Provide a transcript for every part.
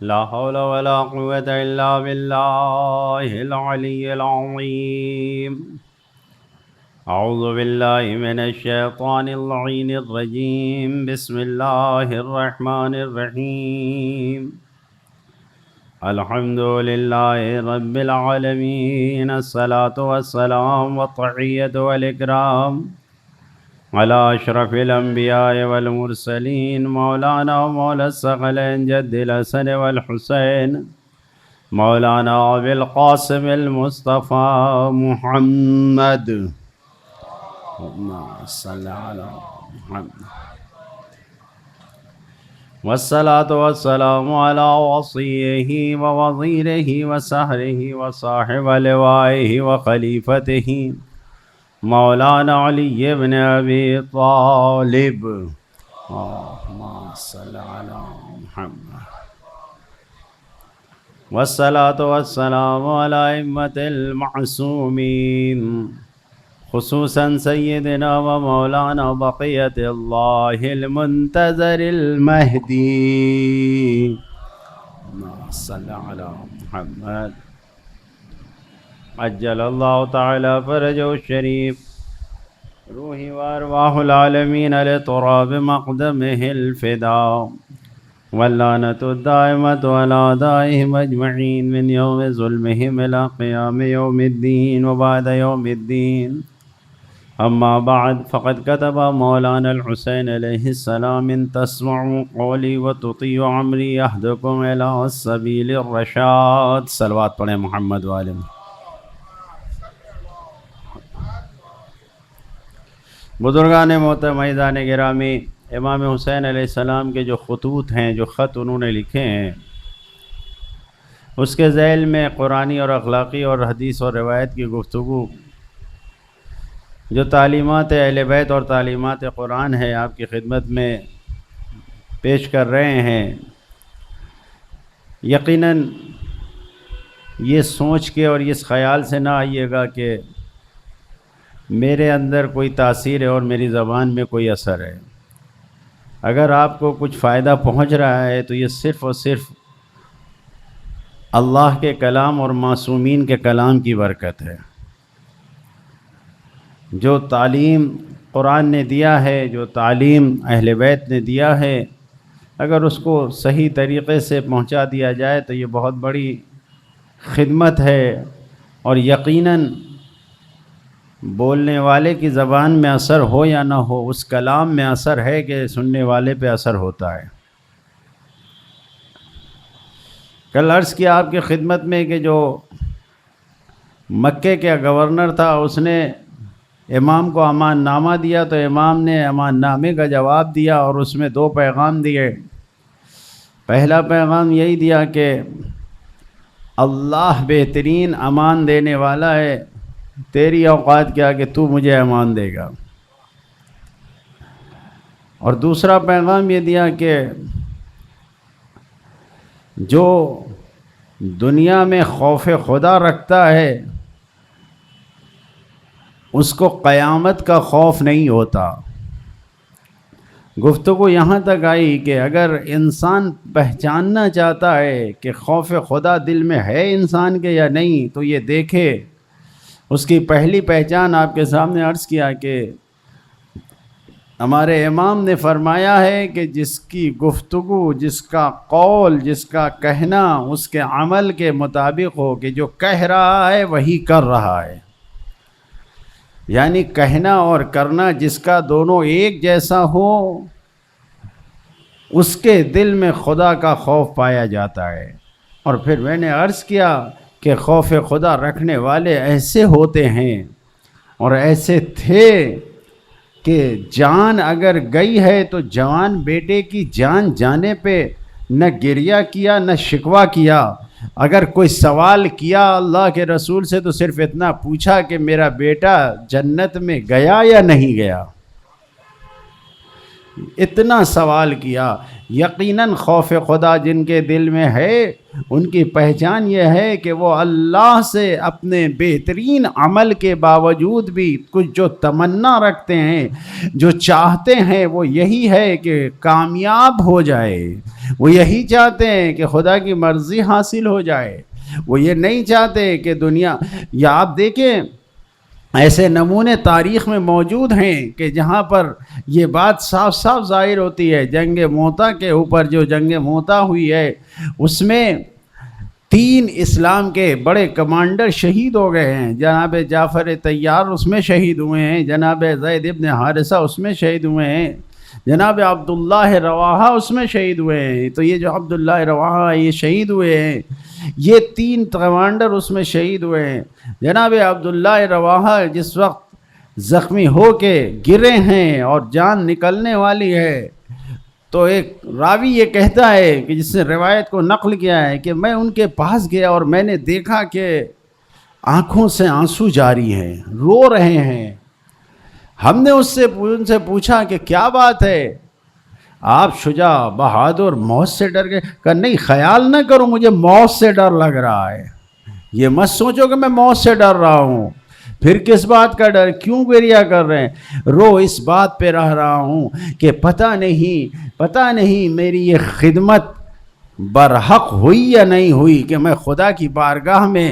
لا حول ولا قوة إلا بالله العلي العظيم. أعوذ بالله من الشيطان اللعين الرجيم. بسم الله الرحمن الرحيم. الحمد لله رب العالمين. الصلاة والسلام والتحية والإكرام على أشرف الأنبياء والمرسلين مولانا ومولى الثقلين جد الحسن والحسين مولانا أبي القاسم المصطفى محمد. اللهم صل على محمد. والصلاة والسلام على وصيه ووزيره وسهره وصاحب لوائه وخليفته مولانا علي بن أبي طالب. اللهم صل على محمد. والصلاة والسلام على أئمة المعصومين خصوصا سيدنا ومولانا بقية الله المنتظر المهدي. اللهم صل على محمد. عجل الله تعالى فرجه الشريف روحي وأرواح العالمين لتراب مقدمه الفداء واللعنة الدائمة على أعدائهم أجمعين من يوم ظلمهم إلى قيام يوم الدين وبعد يوم الدين. أما بعد فقد كتب مولانا الحسين عليه السلام إن تسمعوا قولي وتطيعوا أمري أهدكم إلى السبيل الرشاد. صلوات پڑھیں محمد والے. بزرگان محترم عزیزان گرامی، امام حسین علیہ السلام کے جو خطوط ہیں، جو خط انہوں نے لکھے ہیں، اس کے ذیل میں قرآنی اور اخلاقی اور حدیث اور روایت کی گفتگو، جو تعلیمات اہل بیت اور تعلیمات قرآن ہے، آپ کی خدمت میں پیش کر رہے ہیں. یقیناً یہ سوچ کے اور اس خیال سے نہ آئیے گا کہ میرے اندر کوئی تاثیر ہے اور میری زبان میں کوئی اثر ہے. اگر آپ کو کچھ فائدہ پہنچ رہا ہے تو یہ صرف اور صرف اللہ کے کلام اور معصومین کے کلام کی برکت ہے. جو تعلیم قرآن نے دیا ہے، جو تعلیم اہل بیت نے دیا ہے، اگر اس کو صحیح طریقے سے پہنچا دیا جائے تو یہ بہت بڑی خدمت ہے. اور یقیناً بولنے والے کی زبان میں اثر ہو یا نہ ہو، اس کلام میں اثر ہے کہ سننے والے پہ اثر ہوتا ہے. کل عرض کیا آپ کی خدمت میں کہ جو مکے کا گورنر تھا، اس نے امام کو امان نامہ دیا تو امام نے امان نامے کا جواب دیا اور اس میں 2 پیغام دیے. پہلا پیغام یہی دیا کہ اللہ بہترین امان دینے والا ہے، تیری اوقات کیا کہ تو مجھے امان دے گا. اور دوسرا پیغام یہ دیا کہ جو دنیا میں خوف خدا رکھتا ہے اس کو قیامت کا خوف نہیں ہوتا. گفتگو یہاں تک آئی کہ اگر انسان پہچاننا چاہتا ہے کہ خوف خدا دل میں ہے انسان کے یا نہیں، تو یہ دیکھے. اس کی پہلی پہچان آپ کے سامنے عرض کیا کہ ہمارے امام نے فرمایا ہے کہ جس کی گفتگو، جس کا قول، جس کا کہنا اس کے عمل کے مطابق ہو، کہ جو کہہ رہا ہے وہی کر رہا ہے. یعنی کہنا اور کرنا جس کا دونوں ایک جیسا ہو، اس کے دل میں خدا کا خوف پایا جاتا ہے. اور پھر میں نے عرض کیا کہ خوف خدا رکھنے والے ایسے ہوتے ہیں اور ایسے تھے کہ جان اگر گئی ہے تو جوان بیٹے کی جان جانے پہ نہ گریہ کیا نہ شکوہ کیا. اگر کوئی سوال کیا اللہ کے رسول سے تو صرف اتنا پوچھا کہ میرا بیٹا جنت میں گیا یا نہیں گیا. اتنا سوال کیا. یقیناً خوف خدا جن کے دل میں ہے ان کی پہچان یہ ہے کہ وہ اللہ سے اپنے بہترین عمل کے باوجود بھی کچھ جو تمنا رکھتے ہیں، جو چاہتے ہیں، وہ یہی ہے کہ کامیاب ہو جائے. وہ یہی چاہتے ہیں کہ خدا کی مرضی حاصل ہو جائے. وہ یہ نہیں چاہتے کہ دنیا، یا آپ دیکھیں ایسے نمونے تاریخ میں موجود ہیں کہ جہاں پر یہ بات صاف صاف ظاہر ہوتی ہے. جنگ موتا کے اوپر جو جنگ موتا ہوئی ہے اس میں 3 اسلام کے بڑے کمانڈر شہید ہو گئے ہیں. جناب جعفر طیار اس میں شہید ہوئے ہیں، جناب زید ابن حارثہ اس میں شہید ہوئے ہیں، جناب عبداللہ رواحہ اس میں شہید ہوئے ہیں. تو یہ جو عبداللہ رواحہ یہ شہید ہوئے ہیں، یہ 3 کمانڈر اس میں شہید ہوئے ہیں. جناب عبداللہ رواحہ جس وقت زخمی ہو کے گرے ہیں اور جان نکلنے والی ہے، تو ایک راوی یہ کہتا ہے کہ جس نے روایت کو نقل کیا ہے کہ میں ان کے پاس گیا اور میں نے دیکھا کہ آنکھوں سے آنسو جاری ہیں، رو رہے ہیں. ہم نے ان سے پوچھا کہ کیا بات ہے، آپ شجاع بہادر موت سے ڈر گئے؟ کہ نہیں، خیال نہ کرو مجھے موت سے ڈر لگ رہا ہے، یہ مت سوچو کہ میں موت سے ڈر رہا ہوں. پھر کس بات کا ڈر؟ کیوں گریہ کر رہے ہیں؟ رو اس بات پہ رہ رہا ہوں کہ پتہ نہیں میری یہ خدمت برحق ہوئی یا نہیں ہوئی، کہ میں خدا کی بارگاہ میں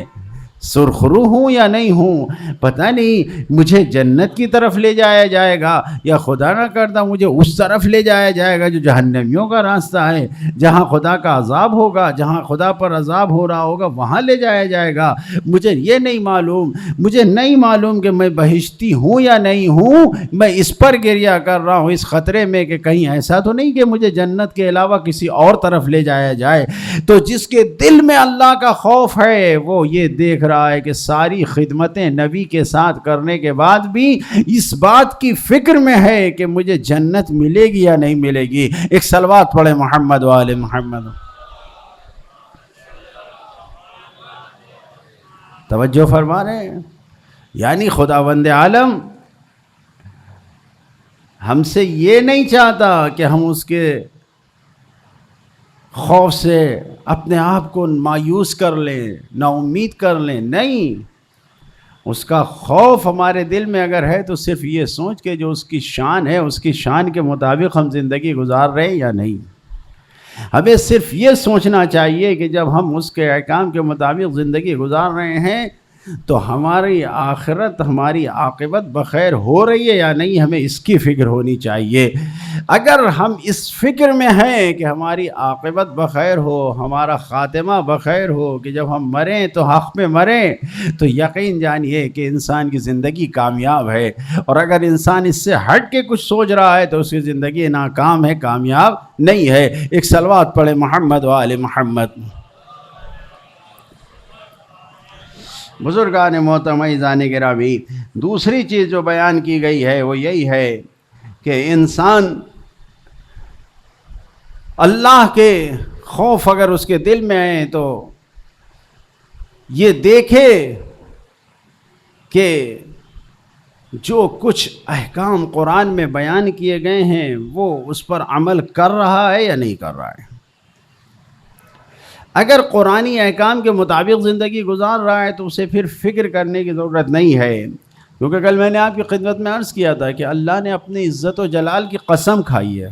سرخرو ہوں یا نہیں ہوں. پتہ نہیں مجھے جنت کی طرف لے جایا جائے گا یا خدا نہ کرتا مجھے اس طرف لے جایا جائے گا جو جہنمیوں کا راستہ ہے، جہاں خدا کا عذاب ہوگا، جہاں خدا پر عذاب ہو رہا ہوگا وہاں لے جایا جائے گا. مجھے نہیں معلوم کہ میں بہشتی ہوں یا نہیں ہوں. میں اس پر گریہ کر رہا ہوں، اس خطرے میں کہ کہیں ایسا تو نہیں کہ مجھے جنت کے علاوہ کسی اور طرف لے جایا جائے. تو جس کے دل میں اللہ کا خوف ہے وہ یہ دیکھ رہا ہے کہ ساری خدمتیں نبی کے ساتھ کرنے کے بعد بھی اس بات کی فکر میں ہے کہ مجھے جنت ملے گی یا نہیں ملے گی. ایک صلوات پڑھے محمد و آل محمد. توجہ فرما رہے ہیں؟ یعنی خداوند عالم ہم سے یہ نہیں چاہتا کہ ہم اس کے خوف سے اپنے آپ کو مایوس کر لیں، نا امید کر لیں. نہیں، اس کا خوف ہمارے دل میں اگر ہے تو صرف یہ سوچ کے جو اس کی شان ہے اس کی شان کے مطابق ہم زندگی گزار رہے ہیں یا نہیں. ہمیں صرف یہ سوچنا چاہیے کہ جب ہم اس کے احکام کے مطابق زندگی گزار رہے ہیں تو ہماری آخرت، ہماری عاقبت بخیر ہو رہی ہے یا نہیں، ہمیں اس کی فکر ہونی چاہیے. اگر ہم اس فکر میں ہیں کہ ہماری عاقبت بخیر ہو، ہمارا خاتمہ بخیر ہو، کہ جب ہم مریں تو حق میں مریں، تو یقین جانیے کہ انسان کی زندگی کامیاب ہے. اور اگر انسان اس سے ہٹ کے کچھ سوچ رہا ہے تو اس کی زندگی ناکام ہے، کامیاب نہیں ہے. ایک صلوات پڑھے محمد و آل محمد. بزرگان محترم عزیزان گرامی، دوسری چیز جو بیان کی گئی ہے وہ یہی ہے کہ انسان اللہ کے خوف اگر اس کے دل میں ہے تو یہ دیکھے کہ جو کچھ احکام قرآن میں بیان کیے گئے ہیں وہ اس پر عمل کر رہا ہے یا نہیں کر رہا ہے. اگر قرآنی احکام کے مطابق زندگی گزار رہا ہے تو اسے پھر فکر کرنے کی ضرورت نہیں ہے، کیونکہ کل میں نے آپ کی خدمت میں عرض کیا تھا کہ اللہ نے اپنی عزت و جلال کی قسم کھائی ہے.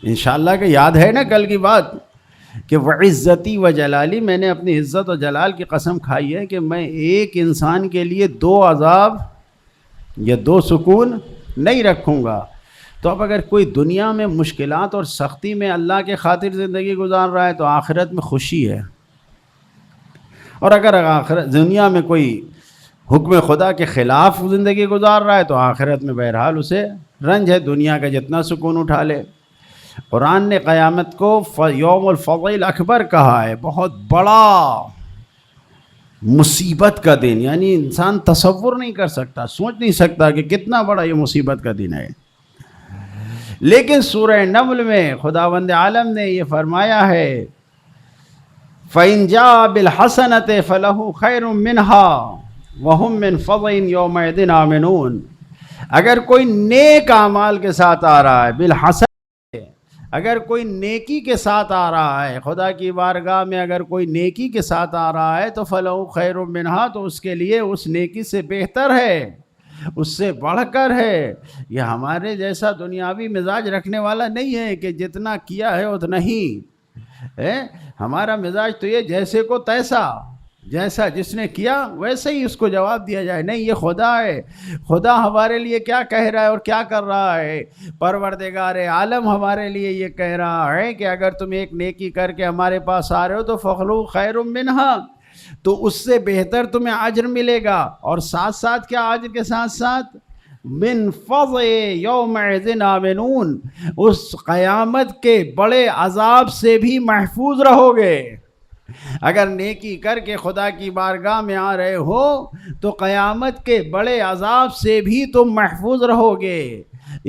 انشاءاللہ کہ یاد ہے نا کل کی بات کہ وعزتی و جلالی، میں نے اپنی عزت و جلال کی قسم کھائی ہے کہ میں ایک انسان کے لیے 2 عذاب یا 2 سکون نہیں رکھوں گا. تو اب اگر کوئی دنیا میں مشکلات اور سختی میں اللہ کے خاطر زندگی گزار رہا ہے تو آخرت میں خوشی ہے، اور اگر دنیا میں کوئی حکم خدا کے خلاف زندگی گزار رہا ہے تو آخرت میں بہرحال اسے رنج ہے، دنیا کا جتنا سکون اٹھا لے. قرآن نے قیامت کو یوم الفضل الاکبر کہا ہے، بہت بڑا مصیبت کا دن، یعنی انسان تصور نہیں کر سکتا، سوچ نہیں سکتا کہ کتنا بڑا یہ مصیبت کا دن ہے. لیکن سورہ نمل میں خداوند عالم نے یہ فرمایا ہے فَإِن جَاءَ بِالْحَسَنَةِ فَلَهُ خَيْرٌ مِّنْهَا وَهُمْ مِّن فَضْلٍ يَوْمَئِذٍ آمِنُونَ. اگر کوئی نیک اعمال کے ساتھ آ رہا ہے، بالحسن، اگر کوئی نیکی کے ساتھ آ رہا ہے، خدا کی بارگاہ میں اگر کوئی نیکی کے ساتھ آ رہا ہے تو فَلَهُ خَيْرٌ مِّنْهَا، تو اس کے لیے اس نیکی سے بہتر ہے، اس سے بڑھ کر ہے۔ یہ ہمارے جیسا دنیاوی مزاج رکھنے والا نہیں ہے کہ جتنا کیا ہے اتنا ہی ہے۔ ہمارا مزاج تو یہ جیسے کو تیسا، جیسا جس نے کیا ویسے ہی اس کو جواب دیا جائے۔ نہیں، یہ خدا ہے، خدا ہمارے لیے کیا کہہ رہا ہے اور کیا کر رہا ہے۔ پروردگار عالم ہمارے لیے یہ کہہ رہا ہے کہ اگر تم ایک نیکی کر کے ہمارے پاس آ رہے ہو تو فَخْلُوا خَيْرٌ مِّنْهَا، تو اس سے بہتر تمہیں اجر ملے گا، اور ساتھ ساتھ کیا اجر کے ساتھ ساتھ من فضع یومئذ آمنون، اس قیامت کے بڑے عذاب سے بھی محفوظ رہو گے۔ اگر نیکی کر کے خدا کی بارگاہ میں آ رہے ہو تو قیامت کے بڑے عذاب سے بھی تم محفوظ رہو گے۔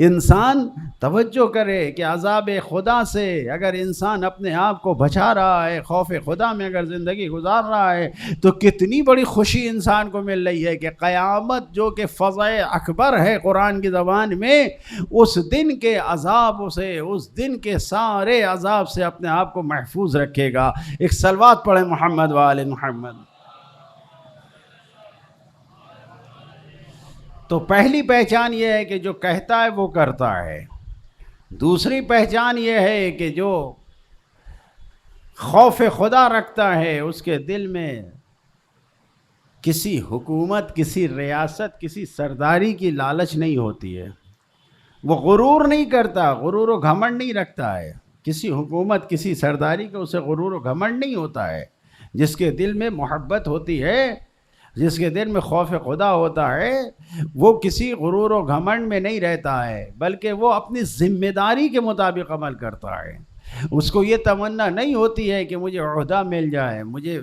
انسان توجہ کرے کہ عذاب خدا سے اگر انسان اپنے آپ کو بچا رہا ہے، خوف خدا میں اگر زندگی گزار رہا ہے، تو کتنی بڑی خوشی انسان کو مل رہی ہے کہ قیامت جو کہ فضع اکبر ہے قرآن کی زبان میں، اس دن کے عذاب سے، اس دن کے سارے عذاب سے اپنے آپ کو محفوظ رکھے گا۔ ایک صلوات پڑھیں محمد وآل محمد۔ تو پہلی پہچان یہ ہے کہ جو کہتا ہے وہ کرتا ہے۔ دوسری پہچان یہ ہے کہ جو خوف خدا رکھتا ہے اس کے دل میں کسی حکومت، کسی ریاست، کسی سرداری کی لالچ نہیں ہوتی ہے۔ وہ غرور نہیں کرتا، غرور و گھمنڈ نہیں رکھتا ہے۔ کسی حکومت، کسی سرداری کا اسے غرور و گھمنڈ نہیں ہوتا ہے۔ جس کے دل میں محبت ہوتی ہے، جس کے دل میں خوف خدا ہوتا ہے، وہ کسی غرور و گھمنڈ میں نہیں رہتا ہے، بلکہ وہ اپنی ذمہ داری کے مطابق عمل کرتا ہے۔ اس کو یہ تمنا نہیں ہوتی ہے کہ مجھے عہدہ مل جائے، مجھے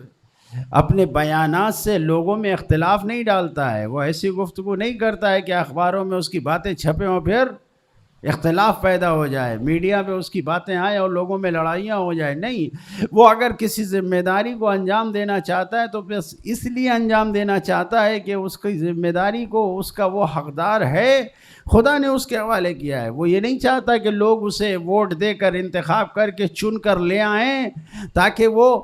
اپنے بیانات سے لوگوں میں اختلاف نہیں ڈالتا ہے، وہ ایسی گفتگو نہیں کرتا ہے کہ اخباروں میں اس کی باتیں چھپیں اور پھر اختلاف پیدا ہو جائے، میڈیا پہ اس کی باتیں آئیں اور لوگوں میں لڑائیاں ہو جائیں۔ نہیں، وہ اگر کسی ذمہ داری کو انجام دینا چاہتا ہے تو بس اس لیے انجام دینا چاہتا ہے کہ اس کی ذمہ داری کو اس کا وہ حقدار ہے، خدا نے اس کے حوالے کیا ہے۔ وہ یہ نہیں چاہتا کہ لوگ اسے ووٹ دے کر، انتخاب کر کے چن کر لے آئیں تاکہ وہ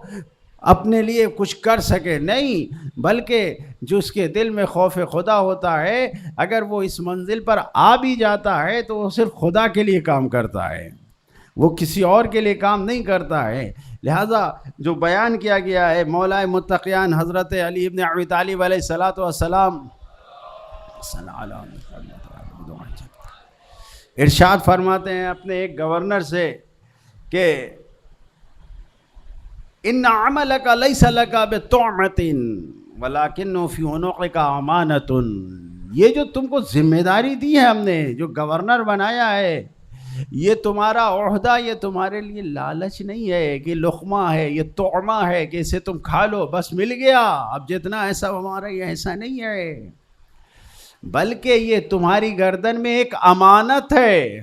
اپنے لیے کچھ کر سکے، نہیں، بلکہ جو اس کے دل میں خوف خدا ہوتا ہے، اگر وہ اس منزل پر آ بھی جاتا ہے تو وہ صرف خدا کے لیے کام کرتا ہے، وہ کسی اور کے لیے کام نہیں کرتا ہے۔ لہذا جو بیان کیا گیا ہے مولا متقیان حضرت علی ابن ابی طالب علیہ السلام ارشاد فرماتے ہیں اپنے ایک گورنر سے کہ ان عملک لیس لک بطعمۃ ولکن فی عنقک امانۃ، یہ جو تم کو ذمہ داری دی ہے ہم نے، جو گورنر بنایا ہے، یہ تمہارا عہدہ، یہ تمہارے لیے لالچ نہیں ہے کہ لقمہ ہے، یہ طعمہ ہے کہ اسے تم کھا لو بس مل گیا اب جتنا ایسا ہمارا، یہ ایسا نہیں ہے، بلکہ یہ تمہاری گردن میں ایک امانت ہے،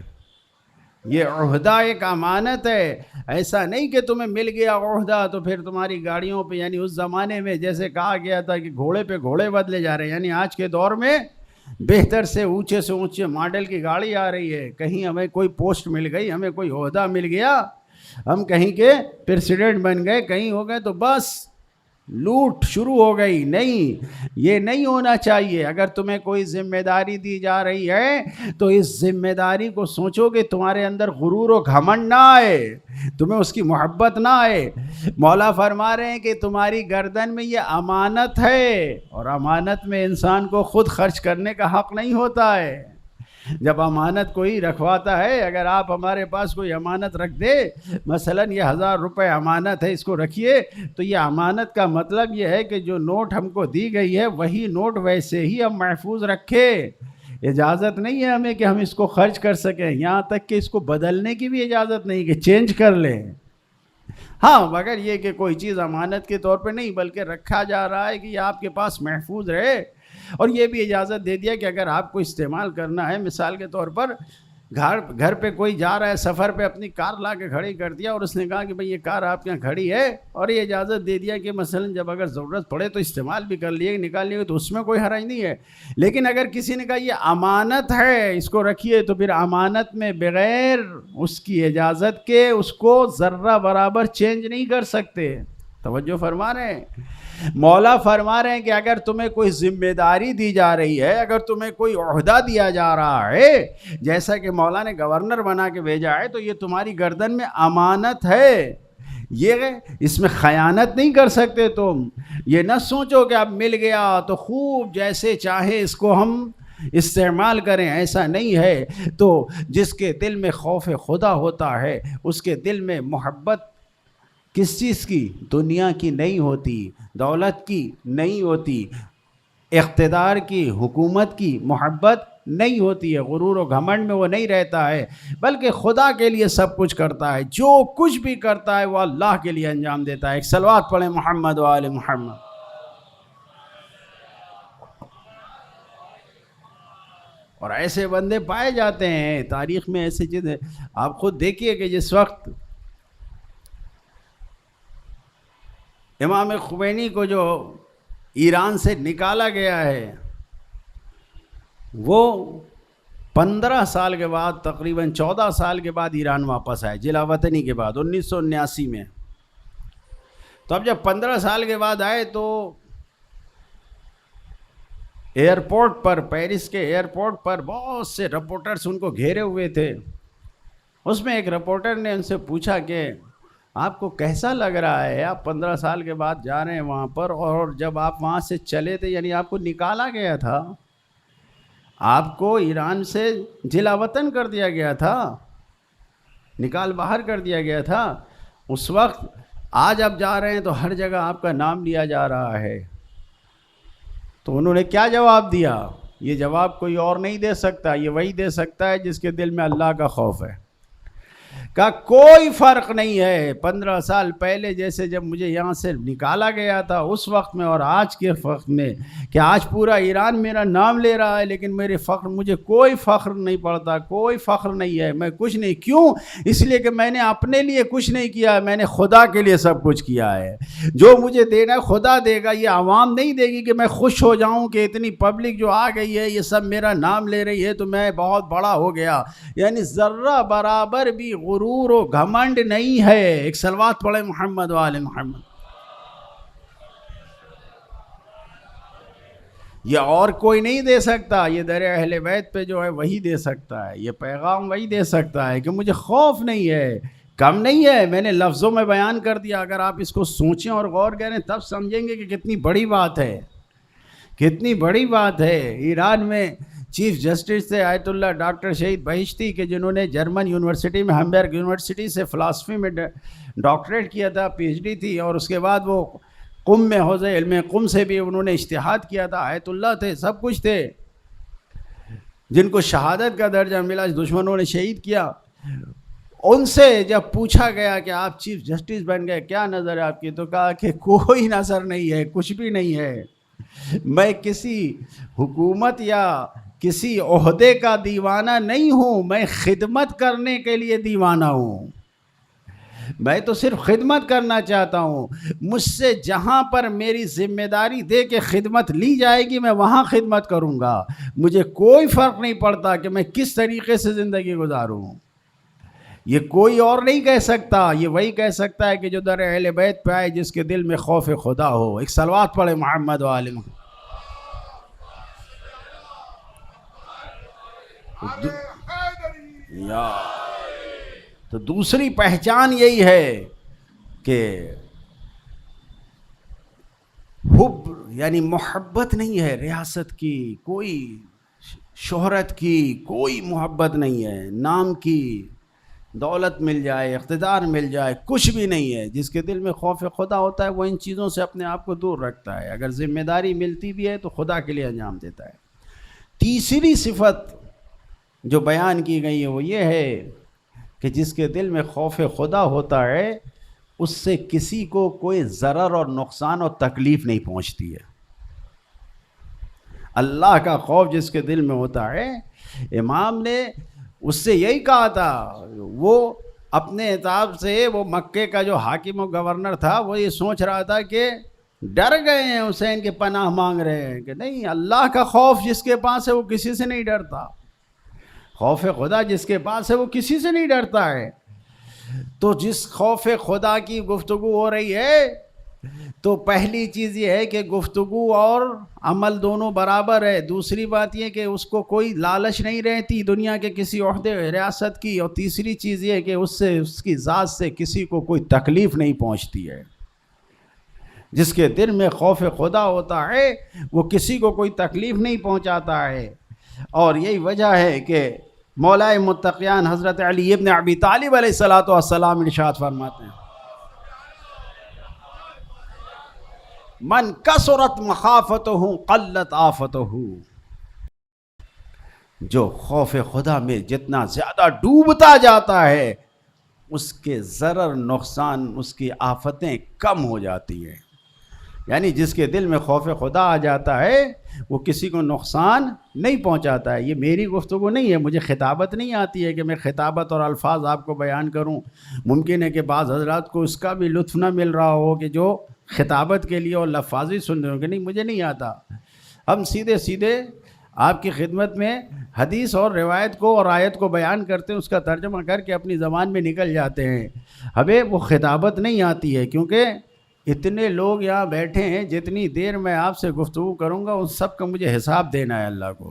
یہ عہدہ ایک امانت ہے۔ ایسا نہیں کہ تمہیں مل گیا عہدہ تو پھر تمہاری گاڑیوں پہ، یعنی اس زمانے میں جیسے کہا گیا تھا کہ گھوڑے پہ گھوڑے بدلے جا رہے ہیں، یعنی آج کے دور میں بہتر سے اونچے ماڈل کی گاڑی آ رہی ہے، کہیں ہمیں کوئی پوسٹ مل گئی، ہمیں کوئی عہدہ مل گیا، ہم کہیں کے پریزیڈنٹ بن گئے، کہیں ہو گئے تو بس لوٹ شروع ہو گئی۔ نہیں، یہ نہیں ہونا چاہیے۔ اگر تمہیں کوئی ذمہ داری دی جا رہی ہے تو اس ذمہ داری کو سوچو کہ تمہارے اندر غرور و گھمنڈ نہ آئے، تمہیں اس کی محبت نہ آئے۔ مولا فرما رہے ہیں کہ تمہاری گردن میں یہ امانت ہے، اور امانت میں انسان کو خود خرچ کرنے کا حق نہیں ہوتا ہے۔ جب امانت کوئی رکھواتا ہے، اگر آپ ہمارے پاس کوئی امانت رکھ دے، مثلا یہ 1000 روپے امانت ہے، اس کو رکھیے، تو یہ امانت کا مطلب یہ ہے کہ جو نوٹ ہم کو دی گئی ہے وہی نوٹ ویسے ہی ہم محفوظ رکھے، اجازت نہیں ہے ہمیں کہ ہم اس کو خرچ کر سکیں، یہاں تک کہ اس کو بدلنے کی بھی اجازت نہیں کہ چینج کر لیں۔ ہاں، مگر یہ کہ کوئی چیز امانت کے طور پہ نہیں بلکہ رکھا جا رہا ہے کہ یہ آپ کے پاس محفوظ رہے، اور یہ بھی اجازت دے دیا کہ اگر آپ کو استعمال کرنا ہے، مثال کے طور پر گھر پہ کوئی جا رہا ہے سفر پہ، اپنی کار لا کے کھڑی کر دیا اور اس نے کہا کہ بھئی یہ کار آپ کے یہاں کھڑی ہے، اور یہ اجازت دے دیا کہ مثلا جب اگر ضرورت پڑے تو استعمال بھی کر لیے نکال لیے، تو اس میں کوئی حرج نہیں ہے۔ لیکن اگر کسی نے کہا یہ امانت ہے اس کو رکھیے، تو پھر امانت میں بغیر اس کی اجازت کے اس کو ذرہ برابر چینج نہیں کر سکتے۔ توجہ فرما رہے ہیں؟ مولا فرما رہے ہیں کہ اگر تمہیں کوئی ذمہ داری دی جا رہی ہے، اگر تمہیں کوئی عہدہ دیا جا رہا ہے، جیسا کہ مولا نے گورنر بنا کے بھیجا ہے، تو یہ تمہاری گردن میں امانت ہے، یہ اس میں خیانت نہیں کر سکتے تم۔ یہ نہ سوچو کہ اب مل گیا تو خوب جیسے چاہے اس کو ہم استعمال کریں، ایسا نہیں ہے۔ تو جس کے دل میں خوف خدا ہوتا ہے، اس کے دل میں محبت کس چیز کی؟ دنیا کی نہیں ہوتی، دولت کی نہیں ہوتی، اقتدار کی، حکومت کی محبت نہیں ہوتی ہے، غرور و گھمنڈ میں وہ نہیں رہتا ہے، بلکہ خدا کے لیے سب کچھ کرتا ہے، جو کچھ بھی کرتا ہے وہ اللہ کے لیے انجام دیتا ہے۔ ایک صلوات پڑھیں محمد و آل محمد۔ اور ایسے بندے پائے جاتے ہیں تاریخ میں، ایسی چیزیں آپ خود دیکھیے کہ جس وقت امام خمینی کو جو ایران سے نکالا گیا ہے، وہ 15 سال کے بعد، تقریباً 14 سال کے بعد ایران واپس آئے، جلا وطنی کے بعد 1979 میں۔ تو اب جب 15 سال کے بعد آئے تو ایئرپورٹ پر، پیرس کے ایئرپورٹ پر بہت سے رپورٹرز ان کو گھیرے ہوئے تھے۔ اس میں ایک رپورٹر نے ان سے پوچھا کہ آپ کو کیسا لگ رہا ہے، آپ 15 سال کے بعد جا رہے ہیں وہاں پر، اور جب آپ وہاں سے چلے تھے، یعنی آپ کو نکالا گیا تھا، آپ کو ایران سے جلا وطن کر دیا گیا تھا، نکال باہر کر دیا گیا تھا اس وقت، آج آپ جا رہے ہیں تو ہر جگہ آپ کا نام لیا جا رہا ہے۔ تو انہوں نے کیا جواب دیا؟ یہ جواب کوئی اور نہیں دے سکتا، یہ وہی دے سکتا ہے جس کے دل میں اللہ کا خوف ہے۔ کا کوئی فرق نہیں ہے 15 سال پہلے جیسے جب مجھے یہاں سے نکالا گیا تھا اس وقت میں، اور آج کے وقت میں، کہ آج پورا ایران میرا نام لے رہا ہے، لیکن مجھے کوئی فخر نہیں پڑتا، کوئی فخر نہیں ہے، میں کچھ نہیں۔ کیوں؟ اس لیے کہ میں نے اپنے لیے کچھ نہیں کیا ہے، میں نے خدا کے لیے سب کچھ کیا ہے۔ جو مجھے دینا خدا دے گا، یہ عوام نہیں دے گی کہ میں خوش ہو جاؤں کہ اتنی پبلک جو آ گئی ہے یہ سب میرا نام لے رہی ہے تو میں بہت بڑا ہو گیا۔ یعنی ذرہ برابر بھی غرور و گھمنڈ نہیں ہے۔ ایک صلوات پڑھے محمد و آل محمد۔ یہ اور کوئی نہیں دے سکتا، یہ در اہل بیت پہ جو ہے وہی دے سکتا ہے، یہ پیغام وہی دے سکتا ہے کہ مجھے خوف نہیں ہے، کم نہیں ہے۔ میں نے لفظوں میں بیان کر دیا، اگر آپ اس کو سوچیں اور غور کریں تب سمجھیں گے کہ کتنی بڑی بات ہے، کتنی بڑی بات ہے۔ ایران میں چیف جسٹس تھے آیت اللہ ڈاکٹر شہید بہشتی، کہ جنہوں نے جرمن یونیورسٹی میں، ہمبرگ یونیورسٹی سے فلسفی میں ڈاکٹریٹ کیا تھا، پی ایچ ڈی تھی، اور اس کے بعد وہ قم میں، حوزہ علم قم سے بھی انہوں نے اجتہاد کیا تھا، آیت اللہ تھے، سب کچھ تھے، جن کو شہادت کا درجہ ملا، دشمنوں نے شہید کیا۔ ان سے جب پوچھا گیا کہ آپ چیف جسٹس بن گئے، کیا نظر ہے آپ کی؟ تو کہا کہ کوئی نظر نہیں ہے، کچھ بھی نہیں ہے، میں کسی حکومت یا کسی عہدے کا دیوانہ نہیں ہوں، میں خدمت کرنے کے لیے دیوانہ ہوں، میں تو صرف خدمت کرنا چاہتا ہوں۔ مجھ سے جہاں پر میری ذمہ داری دے کے خدمت لی جائے گی میں وہاں خدمت کروں گا، مجھے کوئی فرق نہیں پڑتا کہ میں کس طریقے سے زندگی گزاروں۔ یہ کوئی اور نہیں کہہ سکتا، یہ وہی کہہ سکتا ہے کہ جو در اہل بیت پہ آئے، جس کے دل میں خوف خدا ہو۔ ایک صلوات پڑھے محمد و آل محمد۔ تو دوسری پہچان یہی ہے کہ حب یعنی محبت نہیں ہے ریاست کی، کوئی شہرت کی کوئی محبت نہیں ہے، نام کی، دولت مل جائے، اقتدار مل جائے، کچھ بھی نہیں ہے۔ جس کے دل میں خوف خدا ہوتا ہے وہ ان چیزوں سے اپنے آپ کو دور رکھتا ہے، اگر ذمہ داری ملتی بھی ہے تو خدا کے لیے انجام دیتا ہے۔ تیسری صفت جو بیان کی گئی ہے وہ یہ ہے کہ جس کے دل میں خوف خدا ہوتا ہے اس سے کسی کو کوئی ضرر اور نقصان اور تکلیف نہیں پہنچتی ہے۔ اللہ کا خوف جس کے دل میں ہوتا ہے، امام نے اس سے یہی کہا تھا، وہ اپنے اعتاب سے وہ مکے کا جو حاکم و گورنر تھا وہ یہ سوچ رہا تھا کہ ڈر گئے ہیں حسین کے پناہ مانگ رہے ہیں، کہ نہیں، اللہ کا خوف جس کے پاس ہے وہ کسی سے نہیں ڈرتا، خوف خدا جس کے پاس ہے وہ کسی سے نہیں ڈرتا ہے۔ تو جس خوف خدا کی گفتگو ہو رہی ہے تو پہلی چیز یہ ہے کہ گفتگو اور عمل دونوں برابر ہے، دوسری بات یہ کہ اس کو کوئی لالچ نہیں رہتی دنیا کے کسی عہدے ریاست کی، اور تیسری چیز یہ کہ اس سے اس کی ذات سے کسی کو کوئی تکلیف نہیں پہنچتی ہے۔ جس کے دل میں خوف خدا ہوتا ہے وہ کسی کو کوئی تکلیف نہیں پہنچاتا ہے، اور یہی وجہ ہے کہ مولائے متقیان حضرت علی ابن ابی طالب علیہ السلام ارشاد فرماتے ہیں، من کثرت مخافتہ قلت آفتہ، جو خوف خدا میں جتنا زیادہ ڈوبتا جاتا ہے اس کے ضرر نقصان، اس کی آفتیں کم ہو جاتی ہیں۔ یعنی جس کے دل میں خوف خدا آ جاتا ہے وہ کسی کو نقصان نہیں پہنچاتا ہے۔ یہ میری گفتگو نہیں ہے، مجھے خطابت نہیں آتی ہے کہ میں خطابت اور الفاظ آپ کو بیان کروں۔ ممکن ہے کہ بعض حضرات کو اس کا بھی لطف نہ مل رہا ہو کہ جو خطابت کے لیے اور لفاظی سن رہے ہوں کہ نہیں مجھے نہیں آتا۔ ہم سیدھے سیدھے آپ کی خدمت میں حدیث اور روایت کو اور آیت کو بیان کرتے ہیں، اس کا ترجمہ کر کے اپنی زبان میں نکل جاتے ہیں۔ ہمیں وہ خطابت نہیں آتی ہے، کیونکہ اتنے لوگ یہاں بیٹھے ہیں، جتنی دیر میں آپ سے گفتگو کروں گا ان سب کا مجھے حساب دینا ہے اللہ کو۔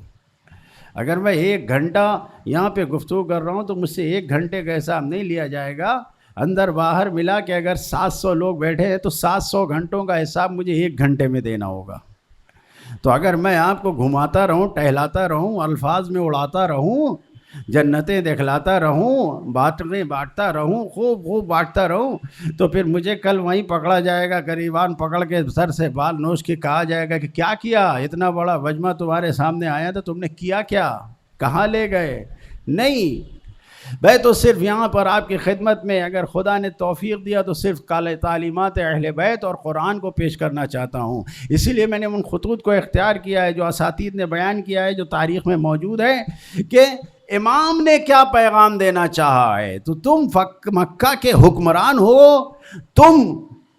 اگر میں 1 گھنٹہ یہاں پہ گفتگو کر رہا ہوں تو مجھ سے 1 گھنٹے کا حساب نہیں لیا جائے گا، اندر باہر ملا کہ اگر 700 لوگ بیٹھے ہیں تو 700 گھنٹوں کا حساب مجھے 1 گھنٹے میں دینا ہوگا۔ تو اگر میں آپ کو گھماتا رہوں، ٹہلاتا رہوں، الفاظ میں اڑاتا رہوں، جنتیں دکھلاتا رہوں، باتیں بانٹتا رہوں، خوب بانٹتا رہوں، تو پھر مجھے کل وہیں پکڑا جائے گا، قریبان پکڑ کے سر سے بال نوچ کے کہا جائے گا کہ کیا کیا، اتنا بڑا وجمہ تمہارے سامنے آیا تھا، تم نے کیا کیا، کہاں لے گئے؟ نہیں، میں تو صرف یہاں پر آپ کی خدمت میں اگر خدا نے توفیق دیا تو صرف تعلیمات اہل بیت اور قرآن کو پیش کرنا چاہتا ہوں۔ اسی لیے میں نے ان خطوط کو اختیار کیا ہے جو اساتید نے بیان کیا ہے، جو تاریخ میں موجود ہے، کہ امام نے کیا پیغام دینا چاہا ہے۔ تو تم مکہ کے حکمران ہو، تم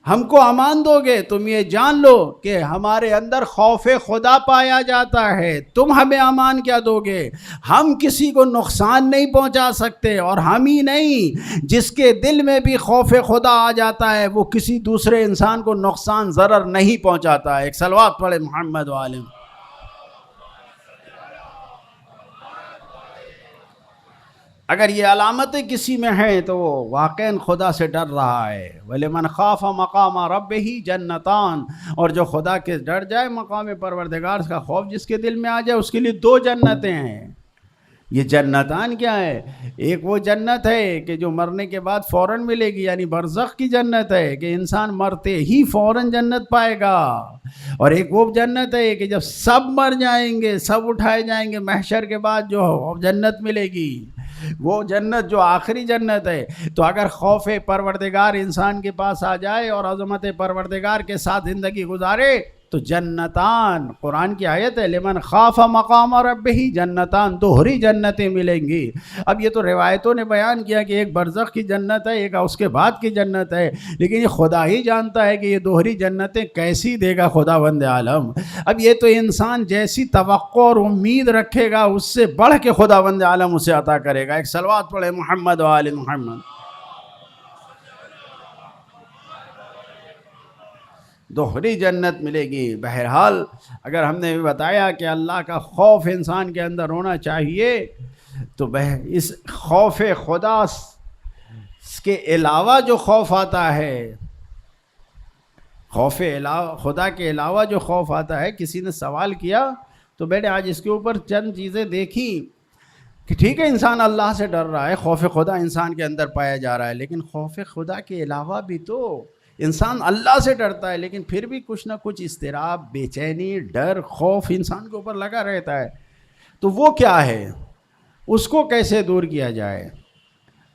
ہم کو امان دو گے، تم یہ جان لو کہ ہمارے اندر خوف خدا پایا جاتا ہے، تم ہمیں امان کیا دو گے؟ ہم کسی کو نقصان نہیں پہنچا سکتے، اور ہم ہی نہیں، جس کے دل میں بھی خوف خدا آ جاتا ہے وہ کسی دوسرے انسان کو نقصان ضرر نہیں پہنچاتا ہے۔ ایک صلوات پڑھے محمد وعلم۔ اگر یہ علامتیں کسی میں ہیں تو وہ واقعاً خدا سے ڈر رہا ہے۔ وَلِمَنْ خَافَ مَقَامَ رَبِّهِ جَنَّتَانِ، اور جو خدا کے ڈر جائے، مقام پروردگار کا خوف جس کے دل میں آ جائے، اس کے لیے 2 جنتیں ہیں۔ یہ جنتان کیا ہے؟ ایک وہ جنت ہے کہ جو مرنے کے بعد فوراً ملے گی، یعنی برزخ کی جنت ہے کہ انسان مرتے ہی فوراً جنت پائے گا، اور ایک وہ جنت ہے کہ جب سب مر جائیں گے، سب اٹھائے جائیں گے، محشر کے بعد جو جنت ملے گی، وہ جنت جو آخری جنت ہے۔ تو اگر خوف پروردگار انسان کے پاس آ جائے اور عظمت پروردگار کے ساتھ زندگی گزارے تو جنتان، قرآن کی آیت ہے، لمن خاف مقام ربہ جنتان، 2 جنتیں ملیں گی۔ اب یہ تو روایتوں نے بیان کیا کہ ایک برزخ کی جنت ہے، ایک اس کے بعد کی جنت ہے، لیکن یہ خدا ہی جانتا ہے کہ یہ 2 جنتیں کیسی دے گا خداوند عالم۔ اب یہ تو انسان جیسی توقع اور امید رکھے گا اس سے بڑھ کے خداوند عالم اسے عطا کرے گا۔ ایک صلوات پڑھے محمد و آل محمد۔ 2 جنت ملے گی۔ بہرحال اگر ہم نے بتایا کہ اللہ کا خوف انسان کے اندر ہونا چاہیے، تو اس خوف خدا کے علاوہ جو خوف آتا ہے، خوف خدا کے علاوہ جو خوف آتا ہے، کسی نے سوال کیا تو میں نے آج اس کے اوپر چند چیزیں دیکھی کہ ٹھیک ہے انسان اللہ سے ڈر رہا ہے، خوف خدا انسان کے اندر پایا جا رہا ہے، لیکن خوف خدا کے علاوہ بھی تو انسان اللہ سے ڈرتا ہے، لیکن پھر بھی کچھ نہ کچھ اضطراب، بے چینی، ڈر، خوف انسان کے اوپر لگا رہتا ہے۔ تو وہ کیا ہے؟ اس کو کیسے دور کیا جائے؟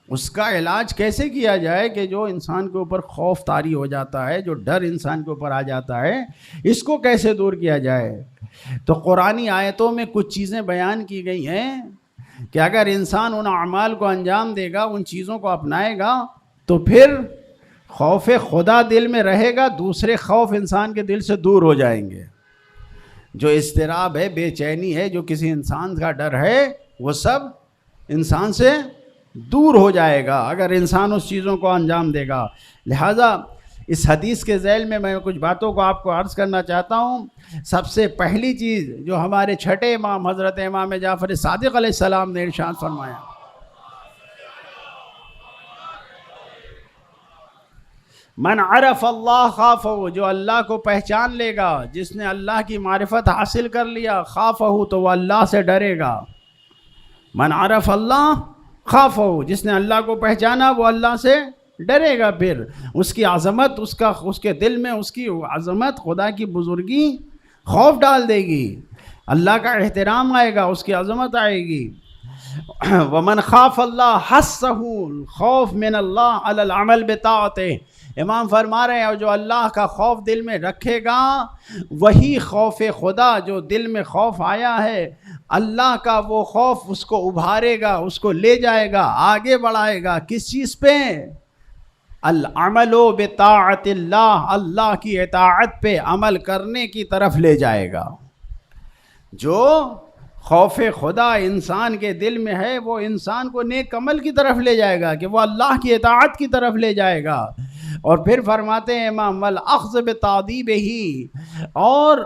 اس کا علاج کیسے کیا جائے کہ جو انسان کے اوپر خوف طاری ہو جاتا ہے، جو ڈر انسان کے اوپر آ جاتا ہے، اس کو کیسے دور کیا جائے؟ تو قرآنی آیتوں میں کچھ چیزیں بیان کی گئی ہیں کہ اگر انسان ان اعمال کو انجام دے گا، ان چیزوں کو اپنائے گا، تو پھر خوف خدا دل میں رہے گا، دوسرے خوف انسان کے دل سے دور ہو جائیں گے. جو اضطراب ہے، بے چینی ہے، جو کسی انسان کا ڈر ہے، وہ سب انسان سے دور ہو جائے گا اگر انسان اس چیزوں کو انجام دے گا. لہٰذا اس حدیث کے ذیل میں کچھ باتوں کو آپ کو عرض کرنا چاہتا ہوں. سب سے پہلی چیز جو ہمارے چھٹے امام حضرت امام جعفر صادق علیہ السلام نے ارشاد فرمایا، من عرف اللہ خافہ، جو اللہ کو پہچان لے گا، جس نے اللہ کی معرفت حاصل کر لیا، خافہ تو وہ اللہ سے ڈرے گا. من عرف اللہ خافہ، جس نے اللہ کو پہچانا وہ اللہ سے ڈرے گا. پھر اس کی عظمت، اس کے دل میں اس کی عظمت، خدا کی بزرگی خوف ڈال دے گی، اللہ کا احترام آئے گا، اس کی عظمت آئے گی. ومن خاف اللہ حسہ، خوف من اللہ علی العمل بطاعتہ. امام فرما رہے ہیں جو اللہ کا خوف دل میں رکھے گا، وہی خوف خدا، جو دل میں خوف آیا ہے اللہ کا، وہ خوف اس کو ابھارے گا، اس کو لے جائے گا، آگے بڑھائے گا. کس چیز پہ؟ العمل بطاعت اللہ، اللہ کی اطاعت پہ عمل کرنے کی طرف لے جائے گا. جو خوف خدا انسان کے دل میں ہے وہ انسان کو نیک عمل کی طرف لے جائے گا، کہ وہ اللہ کی اطاعت کی طرف لے جائے گا. اور پھر فرماتے ہیں امام والاخذ بتعذیبہ، اور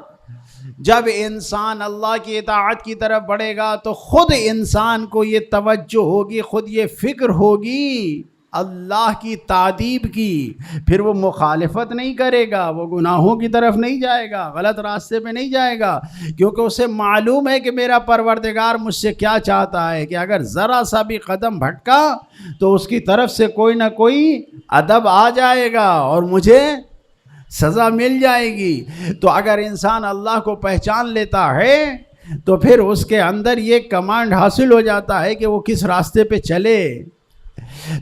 جب انسان اللہ کی اطاعت کی طرف بڑھے گا تو خود انسان کو یہ توجہ ہوگی، خود یہ فکر ہوگی اللہ کی تعذیب کی. پھر وہ مخالفت نہیں کرے گا، وہ گناہوں کی طرف نہیں جائے گا، غلط راستے پہ نہیں جائے گا، کیونکہ اسے معلوم ہے کہ میرا پروردگار مجھ سے کیا چاہتا ہے، کہ اگر ذرا سا بھی قدم بھٹکا تو اس کی طرف سے کوئی نہ کوئی ادب آ جائے گا اور مجھے سزا مل جائے گی. تو اگر انسان اللہ کو پہچان لیتا ہے تو پھر اس کے اندر یہ کمانڈ حاصل ہو جاتا ہے کہ وہ کس راستے پہ چلے.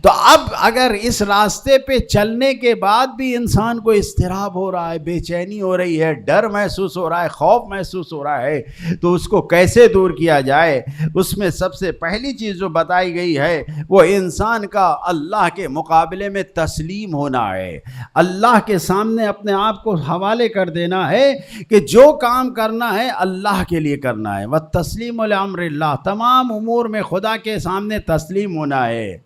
تو اب اگر اس راستے پہ چلنے کے بعد بھی انسان کو اضطراب ہو رہا ہے، بے چینی ہو رہی ہے، ڈر محسوس ہو رہا ہے، خوف محسوس ہو رہا ہے، تو اس کو کیسے دور کیا جائے؟ اس میں سب سے پہلی چیز جو بتائی گئی ہے وہ انسان کا اللہ کے مقابلے میں تسلیم ہونا ہے، اللہ کے سامنے اپنے آپ کو حوالے کر دینا ہے کہ جو کام کرنا ہے اللہ کے لیے کرنا ہے. وَالتَّسْلِيمُ لِأَمْرِ اللَّهِ، تمام امور میں خدا کے سامنے تسلیم ہونا ہے.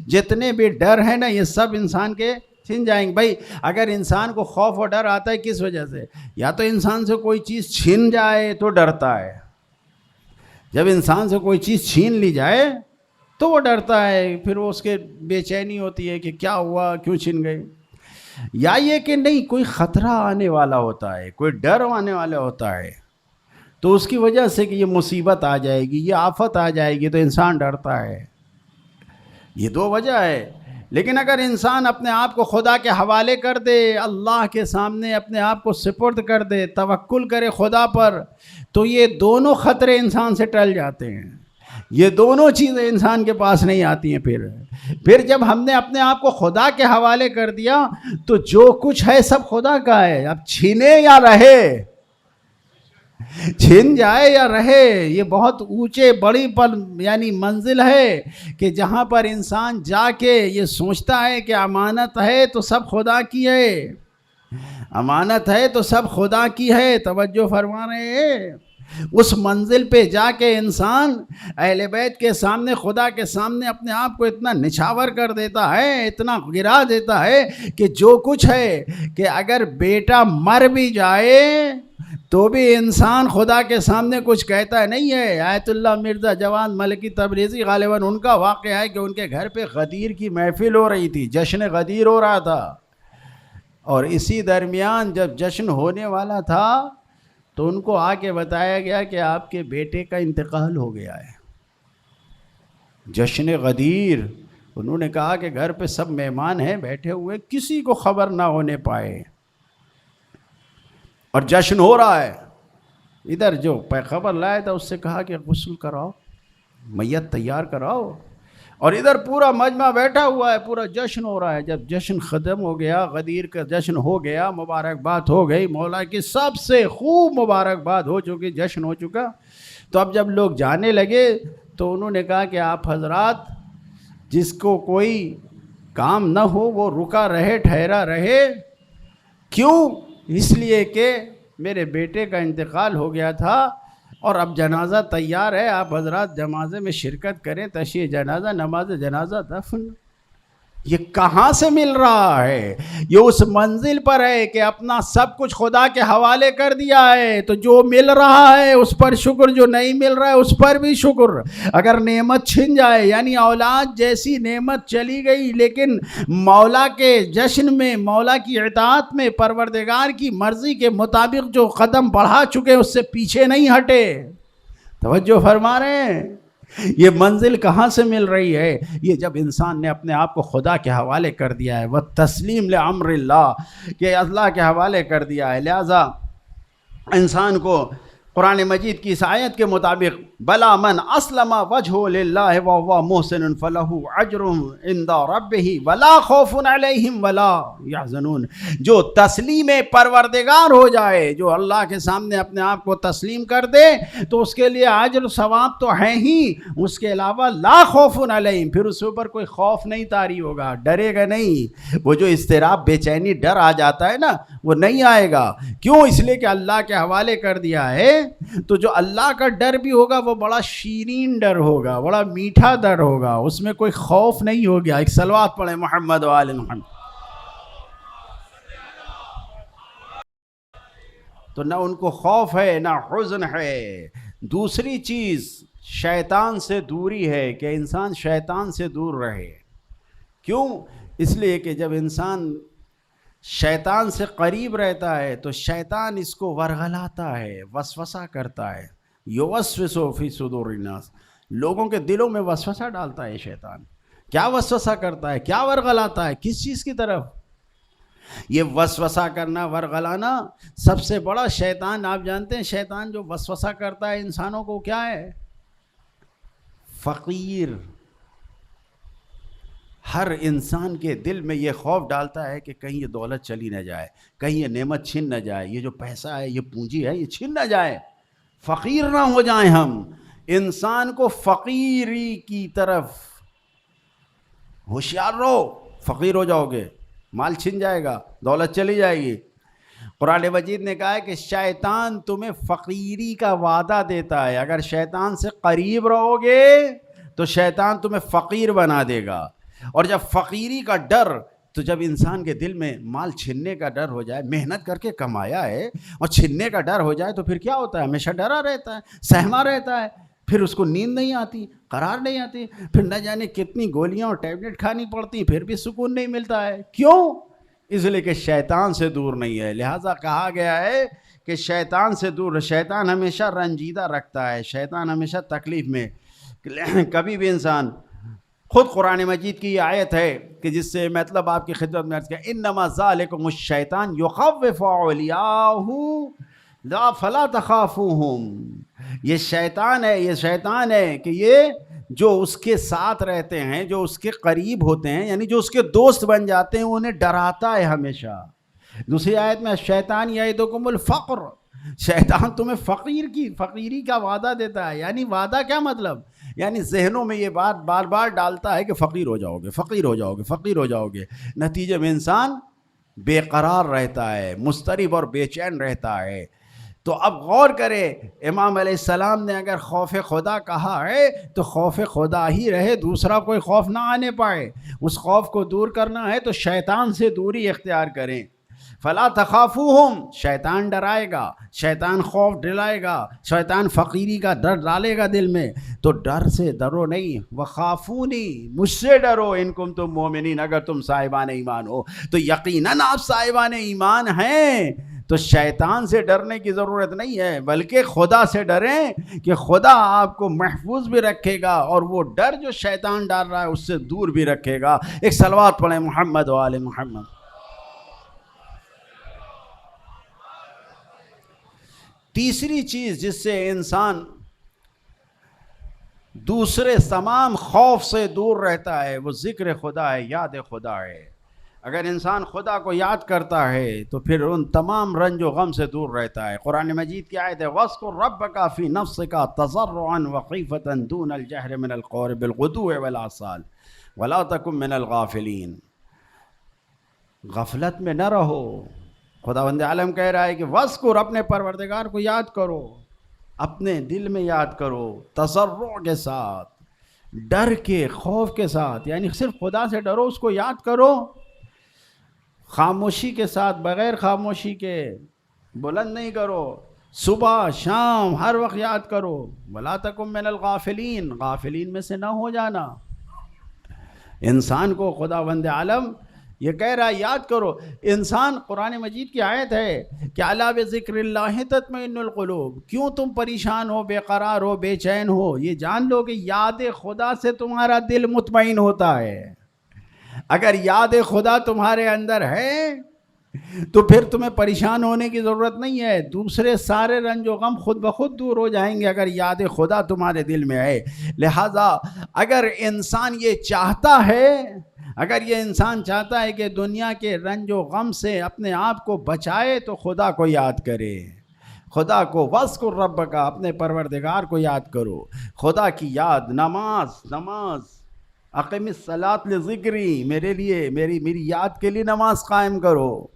جتنے بھی ڈر ہیں نا یہ سب انسان کے چھن جائیں گے. بھائی اگر انسان کو خوف اور ڈر آتا ہے کس وجہ سے؟ یا تو انسان سے کوئی چیز چھین جائے تو ڈرتا ہے، جب انسان سے کوئی چیز چھین لی جائے تو وہ ڈرتا ہے، پھر وہ اس کے بے چینی ہوتی ہے کہ کیا ہوا، کیوں چھن گئی. یا یہ کہ نہیں، کوئی خطرہ آنے والا ہوتا ہے، کوئی ڈر آنے والا ہوتا ہے، تو اس کی وجہ سے کہ یہ مصیبت آ جائے گی، یہ آفت آ جائے گی، تو انسان ڈرتا ہے. یہ دو وجہ ہے. لیکن اگر انسان اپنے آپ کو خدا کے حوالے کر دے، اللہ کے سامنے اپنے آپ کو سپرد کر دے، توکل کرے خدا پر، تو یہ دونوں خطرے انسان سے ٹل جاتے ہیں. یہ دونوں چیزیں انسان کے پاس نہیں آتی ہیں. پھر جب ہم نے اپنے آپ کو خدا کے حوالے کر دیا تو جو کچھ ہے سب خدا کا ہے. اب چھینے یا رہے، چھن جائے یا رہے، یہ بہت اونچے بڑی یعنی منزل ہے کہ جہاں پر انسان جا کے یہ سوچتا ہے کہ امانت ہے تو سب خدا کی ہے، امانت ہے تو سب خدا کی ہے. توجہ فرما رہے ہیں؟ اس منزل پہ جا کے انسان اہل بیت کے سامنے، خدا کے سامنے اپنے آپ کو اتنا نچھاور کر دیتا ہے، اتنا گرا دیتا ہے کہ جو کچھ ہے، کہ اگر بیٹا مر بھی جائے تو بھی انسان خدا کے سامنے کچھ کہتا نہیں ہے. آیت اللہ مرزا جواد ملکی تبریزی غالباً ان کا واقعہ ہے کہ ان کے گھر پہ غدیر کی محفل ہو رہی تھی، جشن غدیر ہو رہا تھا، اور اسی درمیان جب جشن ہونے والا تھا تو ان کو آ کے بتایا گیا کہ آپ کے بیٹے کا انتقال ہو گیا ہے. جشن غدیر، انہوں نے کہا کہ گھر پہ سب مہمان ہیں بیٹھے ہوئے، کسی کو خبر نہ ہونے پائے، اور جشن ہو رہا ہے. ادھر جو خبر لایا تھا اس سے کہا کہ غسل کراؤ، میت تیار کراؤ، اور ادھر پورا مجمع بیٹھا ہوا ہے، پورا جشن ہو رہا ہے. جب جشن ختم ہو گیا، غدیر کا جشن ہو گیا، مبارکباد ہو گئی، مولا کی سب سے خوب مبارکباد ہو چکی، جشن ہو چکا، تو اب جب لوگ جانے لگے تو انہوں نے کہا کہ آپ حضرات جس کو کوئی کام نہ ہو وہ رکا رہے ٹھہرا رہے، کیوں؟ اس لیے کہ میرے بیٹے کا انتقال ہو گیا تھا اور اب جنازہ تیار ہے، آپ حضرات جنازے میں شرکت کریں، تشییع جنازہ، نماز جنازہ دفن۔ یہ کہاں سے مل رہا ہے؟ یہ اس منزل پر ہے کہ اپنا سب کچھ خدا کے حوالے کر دیا ہے، تو جو مل رہا ہے اس پر شکر، جو نہیں مل رہا ہے اس پر بھی شکر۔ اگر نعمت چھن جائے، یعنی اولاد جیسی نعمت چلی گئی، لیکن مولا کے جشن میں، مولا کی اطاعت میں، پروردگار کی مرضی کے مطابق جو قدم بڑھا چکے اس سے پیچھے نہیں ہٹے۔ توجہ فرما رہے ہیں؟ یہ منزل کہاں سے مل رہی ہے؟ یہ جب انسان نے اپنے آپ کو خدا کے حوالے کر دیا ہے، وَتَسْلِيمُ لِأَمْرِ اللَّهِ، کہ اللہ کے حوالے کر دیا ہے۔ لہذا انسان کو قرآن مجید کی اس آیت کے مطابق بلا من اسلم وجهه للہ وهو محسن فله اجر عند ربه ولا خوف علیہم ولا یحزنون، جو تسلیم پروردگار ہو جائے، جو اللہ کے سامنے اپنے آپ کو تسلیم کر دے، تو اس کے لیے اجر و ثواب تو ہے ہی، اس کے علاوہ لا خوف علیہم، پھر اس اوپر کوئی خوف نہیں طاری ہوگا، ڈرے گا نہیں۔ وہ جو اضطراب، بے چینی، ڈر آ جاتا ہے نا، وہ نہیں آئے گا۔ کیوں؟ اس لیے کہ اللہ کے حوالے کر دیا ہے۔ تو جو اللہ کا ڈر بھی ہوگا وہ بڑا شیرین ڈر ہوگا، بڑا میٹھا ڈر ہوگا، اس میں کوئی خوف نہیں ہوگا۔ ایک صلوات پڑھیں محمد و آل محمد۔ تو نہ ان کو خوف ہے نہ حزن ہے۔ دوسری چیز شیطان سے دوری ہے، کہ انسان شیطان سے دور رہے۔ کیوں؟ اس لیے کہ جب انسان شیطان سے قریب رہتا ہے تو شیطان اس کو ورغلاتا ہے، وسوسہ کرتا ہے۔ یوسوس فی صدور الناس، لوگوں کے دلوں میں وسوسہ ڈالتا ہے شیطان۔ کیا وسوسہ کرتا ہے؟ کیا ورغلاتا ہے؟ کس چیز کی طرف؟ یہ وسوسہ کرنا، ورغلانا سب سے بڑا شیطان، آپ جانتے ہیں شیطان جو وسوسہ کرتا ہے انسانوں کو کیا ہے؟ فقیر۔ ہر انسان کے دل میں یہ خوف ڈالتا ہے کہ کہیں یہ دولت چلی نہ جائے، کہیں یہ نعمت چھن نہ جائے، یہ جو پیسہ ہے، یہ پونجی ہے، یہ چھن نہ جائے، فقیر نہ ہو جائیں ہم۔ انسان کو فقیری کی طرف ہوشیار رہو، فقیر ہو جاؤ گے، مال چھن جائے گا، دولت چلی جائے گی۔ قرآن مجید نے کہا ہے کہ شیطان تمہیں فقیری کا وعدہ دیتا ہے، اگر شیطان سے قریب رہو گے تو شیطان تمہیں فقیر بنا دے گا۔ اور جب فقیری کا ڈر، تو جب انسان کے دل میں مال چھننے کا ڈر ہو جائے، محنت کر کے کمایا ہے اور چھننے کا ڈر ہو جائے، تو پھر کیا ہوتا ہے؟ ہمیشہ ڈرا رہتا ہے، سہما رہتا ہے، پھر اس کو نیند نہیں آتی، قرار نہیں آتی، پھر نہ جانے کتنی گولیاں اور ٹیبلٹ کھانی پڑتی، پھر بھی سکون نہیں ملتا ہے۔ کیوں؟ اس لیے کہ شیطان سے دور نہیں ہے۔ لہٰذا کہا گیا ہے کہ شیطان سے دور، شیطان ہمیشہ رنجیدہ رکھتا ہے، شیطان ہمیشہ تکلیف میں۔ کبھی بھی انسان، خود قرآن مجید کی یہ آیت ہے کہ جس سے مطلب آپ کی خدمت میں عرض کیا، انما ذالکم الشیطان یخوف اولیاءہ لا فلا تخافوہم، یہ شیطان ہے، یہ شیطان ہے کہ یہ جو اس کے ساتھ رہتے ہیں، جو اس کے قریب ہوتے ہیں، یعنی جو اس کے دوست بن جاتے ہیں، انہیں ڈراتا ہے ہمیشہ۔ دوسری آیت میں شیطان یعدکم الفقر، شیطان تمہیں فقیری کا وعدہ دیتا ہے۔ یعنی وعدہ کیا مطلب؟ یعنی ذہنوں میں یہ بات بار بار ڈالتا ہے کہ فقیر ہو جاؤ گے، فقیر ہو جاؤ گے، فقیر ہو جاؤ گے۔ نتیجے میں انسان بے قرار رہتا ہے، مضطرب اور بے چین رہتا ہے۔ تو اب غور کرے، امام علیہ السلام نے اگر خوف خدا کہا ہے تو خوف خدا ہی رہے، دوسرا کوئی خوف نہ آنے پائے۔ اس خوف کو دور کرنا ہے تو شیطان سے دوری اختیار کریں۔ فلا تخافوہم، شیطان ڈرائے گا، شیطان خوف ڈلائے گا، شیطان فقیری کا ڈر ڈالے گا دل میں، تو ڈر سے ڈرو نہیں، وخافونی، مجھ سے ڈرو، ان کنتم مومنین، اگر تم صاحبان ایمان ہو۔ تو یقیناً آپ صاحبان ایمان ہیں، تو شیطان سے ڈرنے کی ضرورت نہیں ہے، بلکہ خدا سے ڈریں کہ خدا آپ کو محفوظ بھی رکھے گا، اور وہ ڈر جو شیطان ڈال رہا ہے اس سے دور بھی رکھے گا۔ ایک صلوات پڑھیں محمد و آل محمد۔ تیسری چیز جس سے انسان دوسرے تمام خوف سے دور رہتا ہے وہ ذکر خدا ہے، یاد خدا ہے۔ اگر انسان خدا کو یاد کرتا ہے تو پھر ان تمام رنج و غم سے دور رہتا ہے۔ قرآن مجید کی آیت ہے وَاذْكُرْ رَبَّكَ فِي نَفْسِكَ تَضَرُّعًا وَخِيفَةً دُونَ الْجَهْرِ مِنَ الْقَوْلِ بِالْغُدُوِّ وَالْآصَالِ وَلَا تَكُن مِنَ الْغَافِلِينَ۔ غفلت میں نہ رہو۔ خداوند عالم کہہ رہا ہے کہ وَاذْكُرْ، اپنے پروردگار کو یاد کرو، اپنے دل میں یاد کرو، تضرع کے ساتھ، ڈر کے، خوف کے ساتھ، یعنی صرف خدا سے ڈرو، اس کو یاد کرو، خاموشی کے ساتھ، بغیر خاموشی کے، بلند نہیں کرو، صبح شام ہر وقت یاد کرو۔ وَلَا تَكُن مِّنَ الْغَافِلِينَ، غافلین میں سے نہ ہو جانا۔ انسان کو خداوند عالم یہ کہہ رہا ہے یاد کرو۔ انسان، قرآن مجید کی آیت ہے کہ الا بذکر اللہ تطمئن القلوب، کیوں تم پریشان ہو، بے قرار ہو، بے چین ہو؟ یہ جان لو کہ یاد خدا سے تمہارا دل مطمئن ہوتا ہے۔ اگر یاد خدا تمہارے اندر ہے تو پھر تمہیں پریشان ہونے کی ضرورت نہیں ہے، دوسرے سارے رنج و غم خود بخود دور ہو جائیں گے اگر یاد خدا تمہارے دل میں ہے۔ لہٰذا اگر انسان یہ چاہتا ہے، اگر یہ انسان چاہتا ہے کہ دنیا کے رنج و غم سے اپنے آپ کو بچائے تو خدا کو یاد کرے، خدا کو، وَاذْكُرْ رَبَّكَ، اپنے پروردگار کو یاد کرو۔ خدا کی یاد، نماز اقم الصلاۃ لذکری، میرے لیے، میری یاد کے لیے نماز قائم کرو،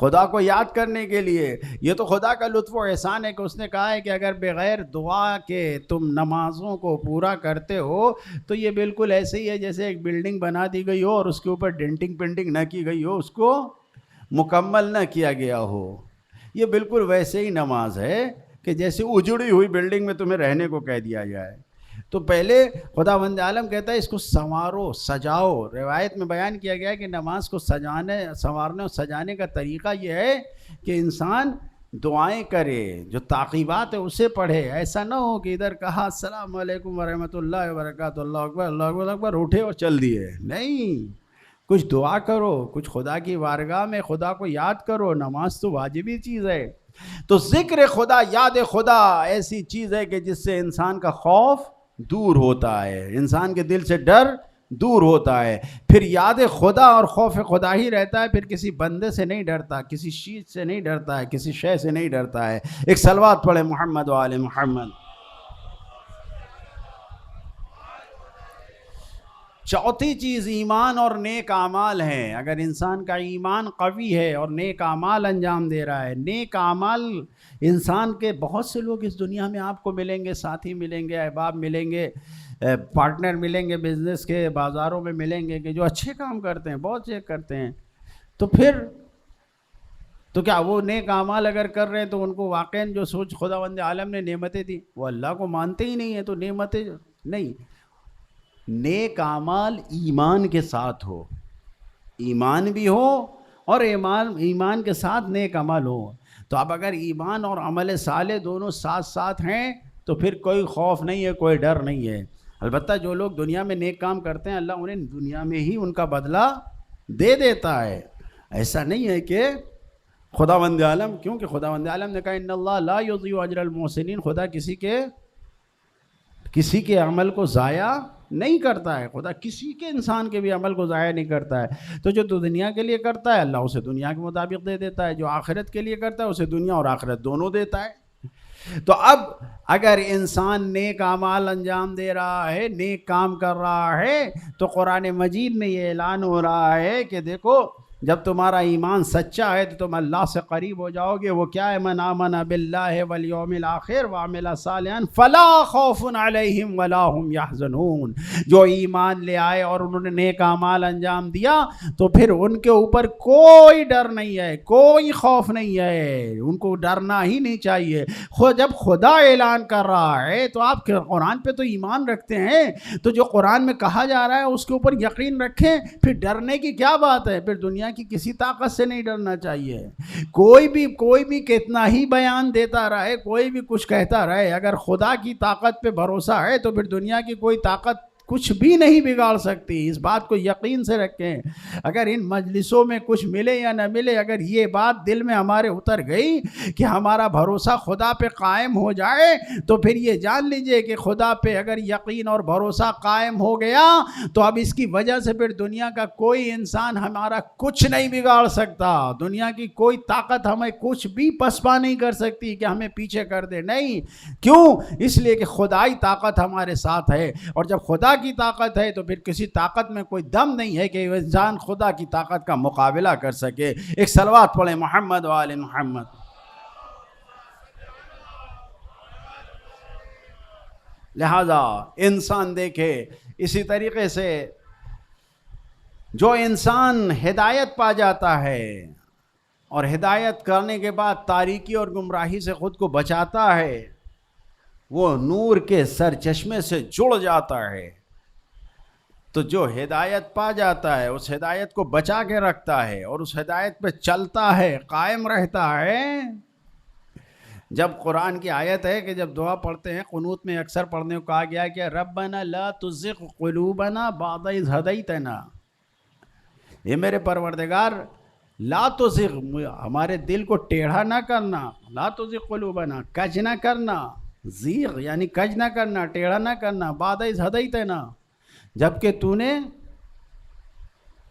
خدا کو یاد کرنے کے لیے۔ یہ تو خدا کا لطف و احسان ہے کہ اس نے کہا ہے کہ اگر بغیر دعا کے تم نمازوں کو پورا کرتے ہو تو یہ بالکل ایسے ہی ہے جیسے ایک بلڈنگ بنا دی گئی ہو اور اس کے اوپر ڈینٹنگ پینٹنگ نہ کی گئی ہو، اس کو مکمل نہ کیا گیا ہو۔ یہ بالکل ویسے ہی نماز ہے کہ جیسے اجڑی ہوئی بلڈنگ میں تمہیں رہنے کو کہہ دیا جائے۔ تو پہلے خداوند عالم کہتا ہے اس کو سنوارو، سجاؤ۔ روایت میں بیان کیا گیا ہے کہ نماز کو سنوارنے اور سجانے کا طریقہ یہ ہے کہ انسان دعائیں کرے، جو تعقیبات ہے اسے پڑھے۔ ایسا نہ ہو کہ ادھر کہا السلام علیکم ورحمۃ اللہ وبرکاتہ، اللہ اکبر اللہ اکبر اللہ اکبر، اٹھے اور چل دیے۔ نہیں، کچھ دعا کرو، کچھ خدا کی بارگاہ میں خدا کو یاد کرو۔ نماز تو واجبی چیز ہے۔ تو ذکر خدا، یاد خدا ایسی چیز ہے کہ جس سے انسان کا خوف دور ہوتا ہے، انسان کے دل سے ڈر دور ہوتا ہے۔ پھر یاد خدا اور خوف خدا ہی رہتا ہے، پھر کسی بندے سے نہیں ڈرتا، کسی چیز سے نہیں ڈرتا ہے، کسی شے سے نہیں ڈرتا ہے۔ ایک صلوات پڑھے محمد و آل محمد۔ چوتھی چیز ایمان اور نیک اعمال ہیں۔ اگر انسان کا ایمان قوی ہے اور نیک اعمال انجام دے رہا ہے، نیک اعمال، انسان کے بہت سے لوگ اس دنیا میں آپ کو ملیں گے، ساتھی ملیں گے، احباب ملیں گے، پارٹنر ملیں گے، بزنس کے بازاروں میں ملیں گے کہ جو اچھے کام کرتے ہیں، بہت سے کرتے ہیں۔ تو پھر تو کیا وہ نیک اعمال اگر کر رہے ہیں تو ان کو واقعاً جو سوچ خداوند عالم نے نعمتیں دی وہ اللہ کو مانتے ہی نہیں ہیں، تو نعمتیں نہیں۔ نیک اعمال ایمان کے ساتھ ہو، ایمان بھی ہو اور ایمان کے ساتھ نیک عمل ہو۔ تو اب اگر ایمان اور عمل صالح دونوں ساتھ ساتھ ہیں تو پھر کوئی خوف نہیں ہے، کوئی ڈر نہیں ہے۔ البتہ جو لوگ دنیا میں نیک کام کرتے ہیں اللہ انہیں دنیا میں ہی ان کا بدلہ دے دیتا ہے۔ ایسا نہیں ہے کہ خداوند عالم، کیونکہ خداوند عالم نے کہا ان اللہ لا یضیع اجر المحسنین، خدا کسی کے عمل کو ضائع نہیں کرتا ہے، خدا کسی کے انسان کے بھی عمل کو ضائع نہیں کرتا ہے۔ تو جو دنیا کے لیے کرتا ہے اللہ اسے دنیا کے مطابق دے دیتا ہے، جو آخرت کے لیے کرتا ہے اسے دنیا اور آخرت دونوں دیتا ہے۔ تو اب اگر انسان نیک اعمال انجام دے رہا ہے، نیک کام کر رہا ہے، تو قرآن مجید میں یہ اعلان ہو رہا ہے کہ دیکھو جب تمہارا ایمان سچا ہے تو تم اللہ سے قریب ہو جاؤ گے۔ وہ کیا ہے؟ من آمن باللہ والیوم الآخر وعمل صالحا فلا خوف علیہم ولا هم یحزنون۔ جو ایمان لے آئے اور انہوں نے نیک اعمال انجام دیا تو پھر ان کے اوپر کوئی ڈر نہیں ہے، کوئی خوف نہیں ہے، ان کو ڈرنا ہی نہیں چاہیے۔ جب خدا اعلان کر رہا ہے تو آپ قرآن پہ تو ایمان رکھتے ہیں، تو جو قرآن میں کہا جا رہا ہے اس کے اوپر یقین رکھیں، پھر ڈرنے کی کیا بات ہے؟ پھر دنیا کی کسی طاقت سے نہیں ڈرنا چاہیے۔ کوئی بھی کتنا ہی بیان دیتا رہے، کوئی بھی کچھ کہتا رہے، اگر خدا کی طاقت پہ بھروسہ ہے تو پھر دنیا کی کوئی طاقت کچھ بھی نہیں بگاڑ سکتی. اس بات کو یقین سے رکھیں. اگر ان مجلسوں میں کچھ ملے یا نہ ملے، اگر یہ بات دل میں ہمارے اتر گئی کہ ہمارا بھروسہ خدا پہ قائم ہو جائے، تو پھر یہ جان لیجئے کہ خدا پہ اگر یقین اور بھروسہ قائم ہو گیا تو اب اس کی وجہ سے پھر دنیا کا کوئی انسان ہمارا کچھ نہیں بگاڑ سکتا. دنیا کی کوئی طاقت ہمیں کچھ بھی پسپا نہیں کر سکتی کہ ہمیں پیچھے کر دے. نہیں. کیوں؟ اس لیے کہ خدائی طاقت ہمارے ساتھ ہے، اور جب خدا کی طاقت ہے تو پھر کسی طاقت میں کوئی دم نہیں ہے کہ وہ انسان خدا کی طاقت کا مقابلہ کر سکے. ایک صلوات پڑھیں محمد و آل محمد. لہذا انسان دیکھے اسی طریقے سے جو انسان ہدایت پا جاتا ہے اور ہدایت کرنے کے بعد تاریکی اور گمراہی سے خود کو بچاتا ہے، وہ نور کے سرچشمے سے جڑ جاتا ہے. تو جو ہدایت پا جاتا ہے اس ہدایت کو بچا کے رکھتا ہے اور اس ہدایت پہ چلتا ہے، قائم رہتا ہے. جب قرآن کی آیت ہے کہ جب دعا پڑھتے ہیں قنوت میں اکثر پڑھنے کو کہا گیا کہ ربنا لا تزغ قلوبنا بعد اذ ہدیتنا، یہ میرے پروردگار لا تزغ، ہمارے دل کو ٹیڑھا نہ کرنا، لا تزغ قلوبنا، کج نہ کرنا، زیغ یعنی کج نہ کرنا، ٹیڑھا نہ کرنا، بعد اذ ہدیتنا، جبکہ تو نے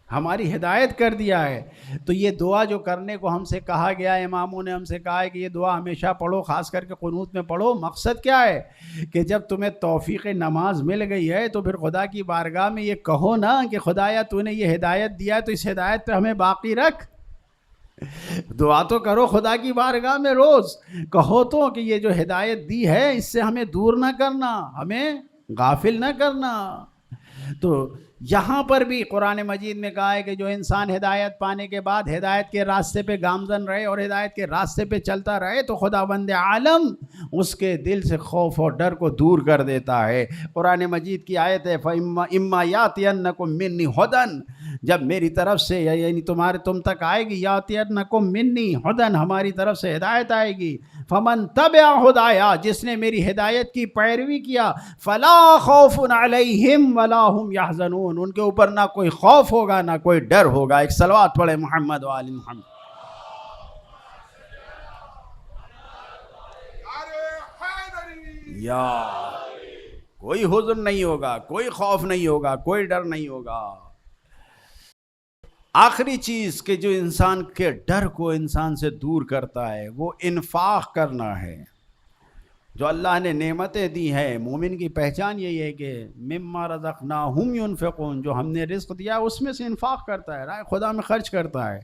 ہماری ہدایت کر دیا ہے. تو یہ دعا جو کرنے کو ہم سے کہا گیا ہے، اماموں نے ہم سے کہا ہے کہ یہ دعا ہمیشہ پڑھو، خاص کر کے قنوت میں پڑھو. مقصد کیا ہے کہ جب تمہیں توفیق نماز مل گئی ہے تو پھر خدا کی بارگاہ میں یہ کہو نا کہ خدایا تو نے یہ ہدایت دیا ہے تو اس ہدایت پہ ہمیں باقی رکھ. دعا تو کرو خدا کی بارگاہ میں روز، کہو تو کہ یہ جو ہدایت دی ہے اس سے ہمیں دور نہ کرنا، ہمیں غافل نہ کرنا. تو یہاں پر بھی قرآن مجید میں کہا ہے کہ جو انسان ہدایت پانے کے بعد ہدایت کے راستے پہ گامزن رہے اور ہدایت کے راستے پہ چلتا رہے تو خداوند عالم اس کے دل سے خوف اور ڈر کو دور کر دیتا ہے. قرآن مجید کی آیت ہے فَإِمَّا يَأْتِيَنَّكُم مِّنِّي هُدًى، جب میری طرف سے یعنی تم تک آئے گی، يَأْتِيَنَّكُم مِّنِّي هُدًى، ہماری طرف سے ہدایت آئے گی، فَمَن تَبِعَ هُدَايَا، جس نے میری ہدایت کی پیروی کیا، فَلَا خَوْفٌ عَلَيْهِمْ وَلَا هُمْ يَحْزَنُونَ، ان کے اوپر نہ کوئی خوف ہوگا نہ کوئی ڈر ہوگا. ایک صلوات پڑھے محمد و آل محمد. یا کوئی حزن نہیں ہوگا، کوئی خوف نہیں ہوگا، کوئی ڈر نہیں ہوگا. آخری چیز کہ جو انسان کے ڈر کو انسان سے دور کرتا ہے وہ انفاق کرنا ہے. جو اللہ نے نعمتیں دی ہیں، مومن کی پہچان یہی ہے کہ مما رزقناہم ینفقون، جو ہم نے رزق دیا اس میں سے انفاق کرتا ہے، راہ خدا میں خرچ کرتا ہے.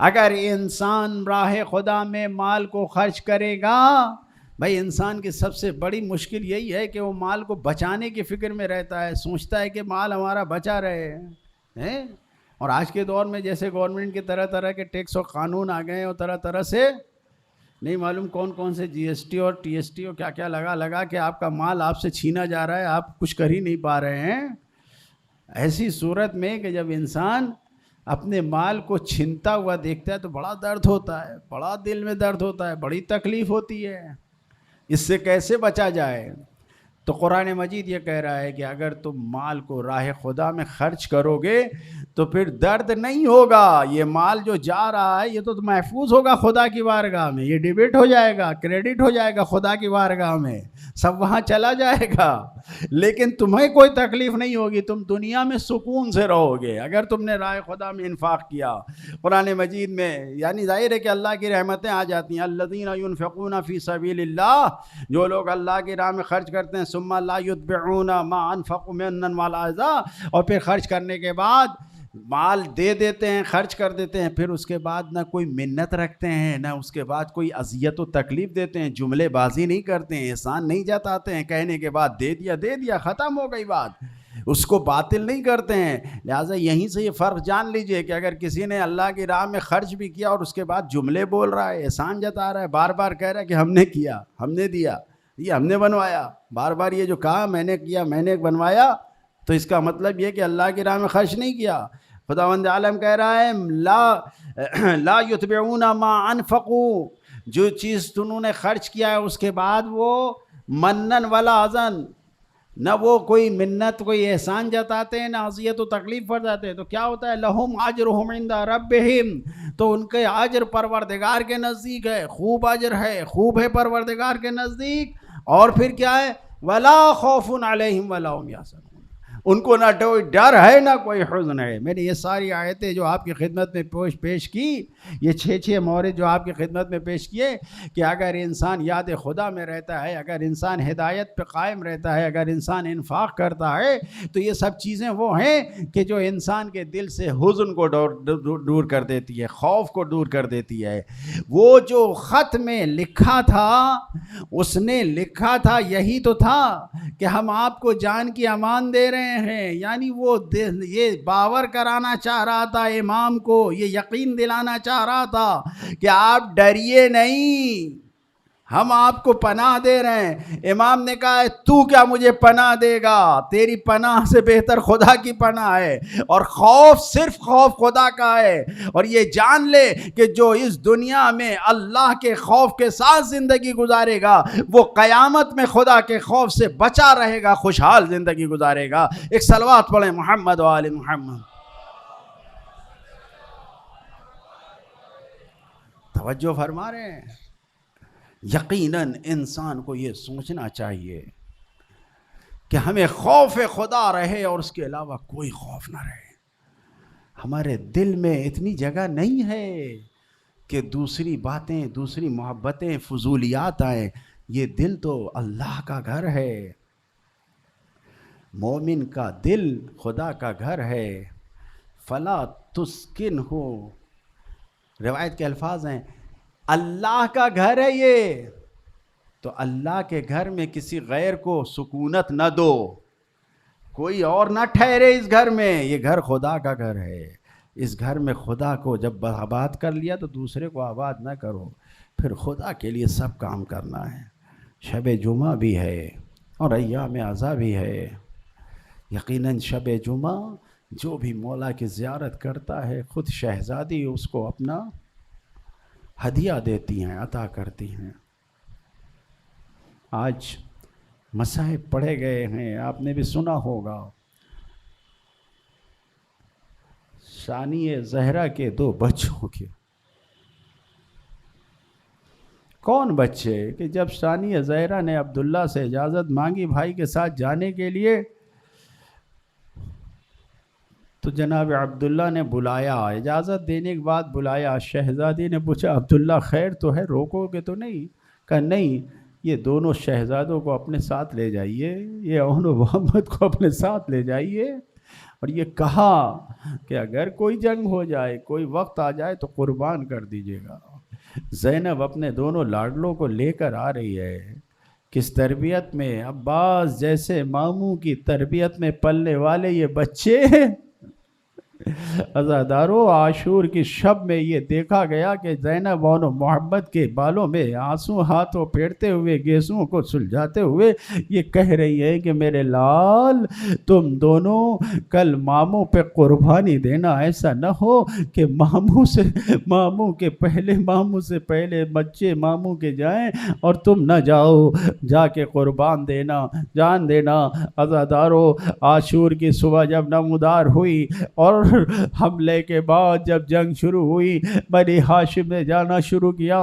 اگر انسان راہ خدا میں مال کو خرچ کرے گا، بھائی انسان کی سب سے بڑی مشکل یہی ہے کہ وہ مال کو بچانے کی فکر میں رہتا ہے، سوچتا ہے کہ مال ہمارا بچا رہے. اور آج کے دور میں جیسے گورنمنٹ کے طرح طرح کے ٹیکس اور قانون آ گئے ہیں اور طرح طرح سے نہیں معلوم کون کون سے جی ایس ٹی اور ٹی ایس ٹی اور کیا کیا لگا کہ آپ کا مال آپ سے چھینا جا رہا ہے، آپ کچھ کر ہی نہیں پا رہے ہیں. ایسی صورت میں کہ جب انسان اپنے مال کو چھنتا ہوا دیکھتا ہے تو بڑا درد ہوتا ہے، بڑا دل میں درد ہوتا ہے، بڑی تکلیف ہوتی ہے. اس سے کیسے بچا جائے؟ تو قرآن مجید یہ کہہ رہا ہے کہ اگر تم مال کو راہ خدا میں خرچ کرو گے تو پھر درد نہیں ہوگا. یہ مال جو جا رہا ہے یہ تو محفوظ ہوگا خدا کی بارگاہ میں، یہ ڈیبٹ ہو جائے گا، کریڈٹ ہو جائے گا خدا کی بارگاہ میں، سب وہاں چلا جائے گا. لیکن تمہیں کوئی تکلیف نہیں ہوگی، تم دنیا میں سکون سے رہو گے اگر تم نے راہ خدا میں انفاق کیا. قرآن مجید میں یعنی ظاہر ہے کہ اللہ کی رحمتیں آ جاتی ہیں. الذین ینفقون فی سبیل اللہ، جو لوگ اللہ کی راہ میں خرچ کرتے ہیں، ثم لا یتبعون ما انفقوا منا ولا اذى، اور پھر خرچ کرنے کے بعد مال دے دیتے ہیں، خرچ کر دیتے ہیں، پھر اس کے بعد نہ کوئی منت رکھتے ہیں، نہ اس کے بعد کوئی اذیت و تکلیف دیتے ہیں، جملے بازی نہیں کرتے ہیں، احسان نہیں جتاتے ہیں، کہنے کے بعد دے دیا ختم ہو گئی بات، اس کو باطل نہیں کرتے ہیں. لہٰذا یہیں سے یہ فرق جان لیجئے کہ اگر کسی نے اللہ کی راہ میں خرچ بھی کیا اور اس کے بعد جملے بول رہا ہے، احسان جتا رہا ہے، بار بار کہہ رہا ہے کہ ہم نے کیا، ہم نے دیا، یہ ہم نے بنوایا، بار بار یہ جو کہا میں نے کیا، میں نے بنوایا، تو اس کا مطلب یہ کہ اللہ کی راہ میں خرچ نہیں کیا. خداوند عالم کہہ رہا ہے لا یتبعون ما انفقوا، جو چیز تنہوں نے خرچ کیا ہے اس کے بعد وہ منن ولا اذن، نہ وہ کوئی منت کوئی احسان جتاتے ہیں، نہ اذیت و تکلیف فرماتے ہیں. تو کیا ہوتا ہے؟ لہم اجرہم عند ربہم، تو ان کے اجر پروردگار کے نزدیک ہے، خوب اجر ہے، خوب ہے پروردگار کے نزدیک. اور پھر کیا ہے؟ ولا خوف علیہم ولا هم یحزنون، ان کو نہ کوئی ڈر ہے نہ کوئی حزن ہے. میں نے یہ ساری آیتیں جو آپ کی خدمت میں پیش کی، یہ 6 مورد جو آپ کی خدمت میں پیش کیے، کہ اگر انسان یاد خدا میں رہتا ہے، اگر انسان ہدایت پہ قائم رہتا ہے، اگر انسان انفاق کرتا ہے، تو یہ سب چیزیں وہ ہیں کہ جو انسان کے دل سے حزن کو دور کر دیتی ہے، خوف کو دور کر دیتی ہے. وہ جو خط میں لکھا تھا، اس نے لکھا تھا یہی تو تھا کہ ہم آپ کو جان کی امان دے رہے ہیں. یعنی وہ یہ باور کرانا چاہ رہا تھا امام کو، یہ یقین دلانا چاہ رہا تھا کہ آپ ڈریے نہیں، ہم آپ کو پناہ دے رہے ہیں. امام نے کہا ہے تو کیا مجھے پناہ دے گا، تیری پناہ سے بہتر خدا کی پناہ ہے، اور خوف صرف خوف خدا کا ہے. اور یہ جان لے کہ جو اس دنیا میں اللہ کے خوف کے ساتھ زندگی گزارے گا، وہ قیامت میں خدا کے خوف سے بچا رہے گا، خوشحال زندگی گزارے گا. ایک صلوات پڑھیں محمد و آل محمد. توجہ فرما رہے ہیں؟ یقیناً انسان کو یہ سوچنا چاہیے کہ ہمیں خوف خدا رہے اور اس کے علاوہ کوئی خوف نہ رہے. ہمارے دل میں اتنی جگہ نہیں ہے کہ دوسری باتیں، دوسری محبتیں، فضولیات آئیں. یہ دل تو اللہ کا گھر ہے، مومن کا دل خدا کا گھر ہے. فلا تسکن ہو، روایت کے الفاظ ہیں اللہ کا گھر ہے یہ، تو اللہ کے گھر میں کسی غیر کو سکونت نہ دو، کوئی اور نہ ٹھہرے اس گھر میں. یہ گھر خدا کا گھر ہے. اس گھر میں خدا کو جب آباد کر لیا تو دوسرے کو آباد نہ کرو. پھر خدا کے لیے سب کام کرنا ہے. شب جمعہ بھی ہے اور ایام عزا بھی ہے. یقیناً شب جمعہ جو بھی مولا کی زیارت کرتا ہے، خود شہزادی اس کو اپنا ہدیہ دیتی ہیں، عطا کرتی ہیں. آج مصائب پڑھے گئے ہیں، آپ نے بھی سنا ہوگا، ثانیہ زہرا کے 2 بچوں کے. کون بچے؟ کہ جب ثانیہ زہرا نے عبداللہ سے اجازت مانگی بھائی کے ساتھ جانے کے لیے، تو جناب عبداللہ نے بلایا، اجازت دینے کے بعد بلایا. شہزادی نے پوچھا عبداللہ خیر تو ہے، روکو گے تو نہیں؟ کہا نہیں، یہ دونوں شہزادوں کو اپنے ساتھ لے جائیے، یہ اون و محمد کو اپنے ساتھ لے جائیے. اور یہ کہا کہ اگر کوئی جنگ ہو جائے، کوئی وقت آ جائے تو قربان کر دیجیے گا. زینب اپنے دونوں لاڈلوں کو لے کر آ رہی ہے. کس تربیت میں؟ عباس جیسے ماموں کی تربیت میں پلنے والے یہ بچے. عزادارو، عاشور کی شب میں یہ دیکھا گیا کہ زینب و محمد کے بالوں میں آنسو ہاتھوں پھیرتے ہوئے، گیسوں کو سلجھاتے ہوئے یہ کہہ رہی ہے کہ میرے لال، تم دونوں کل ماموں پہ قربانی دینا، ایسا نہ ہو کہ ماموں سے پہلے بچے ماموں کے جائیں اور تم نہ جاؤ. جا کے قربان دینا، جان دینا. عزادارو، عاشور کی صبح جب نمودار ہوئی اور حملے کے بعد جب جنگ شروع ہوئی، بنی ہاشم نے جانا شروع کیا.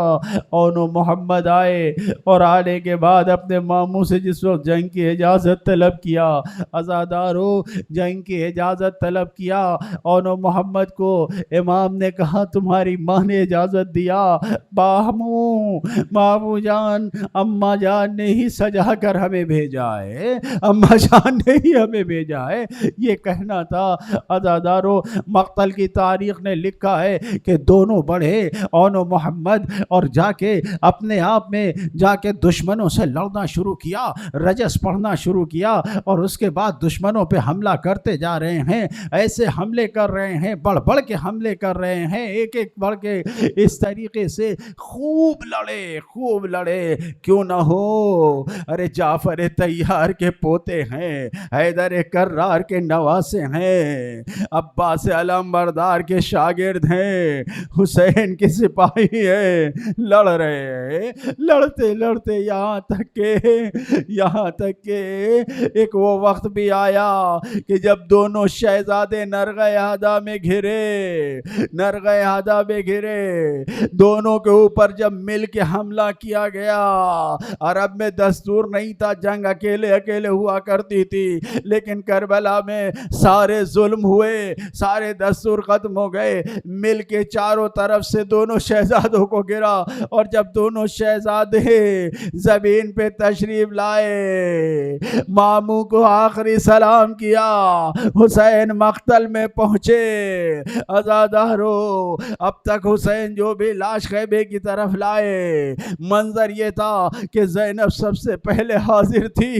اون و محمد آئے اور آنے کے بعد اپنے ماموں سے جس وقت جنگ کی اجازت طلب کیا، عزادارو جنگ کی اجازت طلب کیا. اون و محمد کو امام نے کہا تمہاری ماں نے اجازت دیا، مامو جان، اماں جان نے ہی سجا کر ہمیں بھیجا ہے، اماں جان نے ہی ہمیں بھیجا ہے. یہ کہنا تھا. عزادارو، مقتل کی تاریخ نے لکھا ہے کہ دونوں بڑھے اون و محمد اور جا کے اپنے آپ میں جا کے دشمنوں سے لڑنا شروع کیا، رجس پڑھنا شروع کیا، اور اس کے بعد دشمنوں پہ حملہ کرتے جا رہے ہیں. ایسے حملے کر رہے ہیں، بڑھ بڑھ کے حملے کر رہے ہیں، ایک ایک بڑھ کے. اس طریقے سے خوب لڑے. کیوں نہ ہو، ارے جعفر طیار کے پوتے ہیں، حیدر کرار کے نواسے ہیں، عباس علمبردار کے شاگرد ہیں، حسین کے سپاہی ہیں، لڑ رہے ہیں، لڑتے لڑتے یہاں تک کہ ایک وہ وقت بھی آیا کہ جب دونوں شہزادے نرغہ احدہ میں گھرے، دونوں کے اوپر جب مل کے حملہ کیا گیا. عرب میں دستور نہیں تھا، جنگ اکیلے ہوا کرتی تھی، لیکن کربلا میں سارے ظلم ہوئے، سارے دستور ختم ہو گئے. مل کے چاروں طرف سے دونوں شہزادوں کو گرا، اور جب دونوں شہزادے زمین پہ تشریف لائے، ماموں کو آخری سلام کیا، حسین مقتل میں پہنچے. عزادارو، اب تک حسین جو بھی لاش خیمے کی طرف لائے، منظر یہ تھا کہ زینب سب سے پہلے حاضر تھی،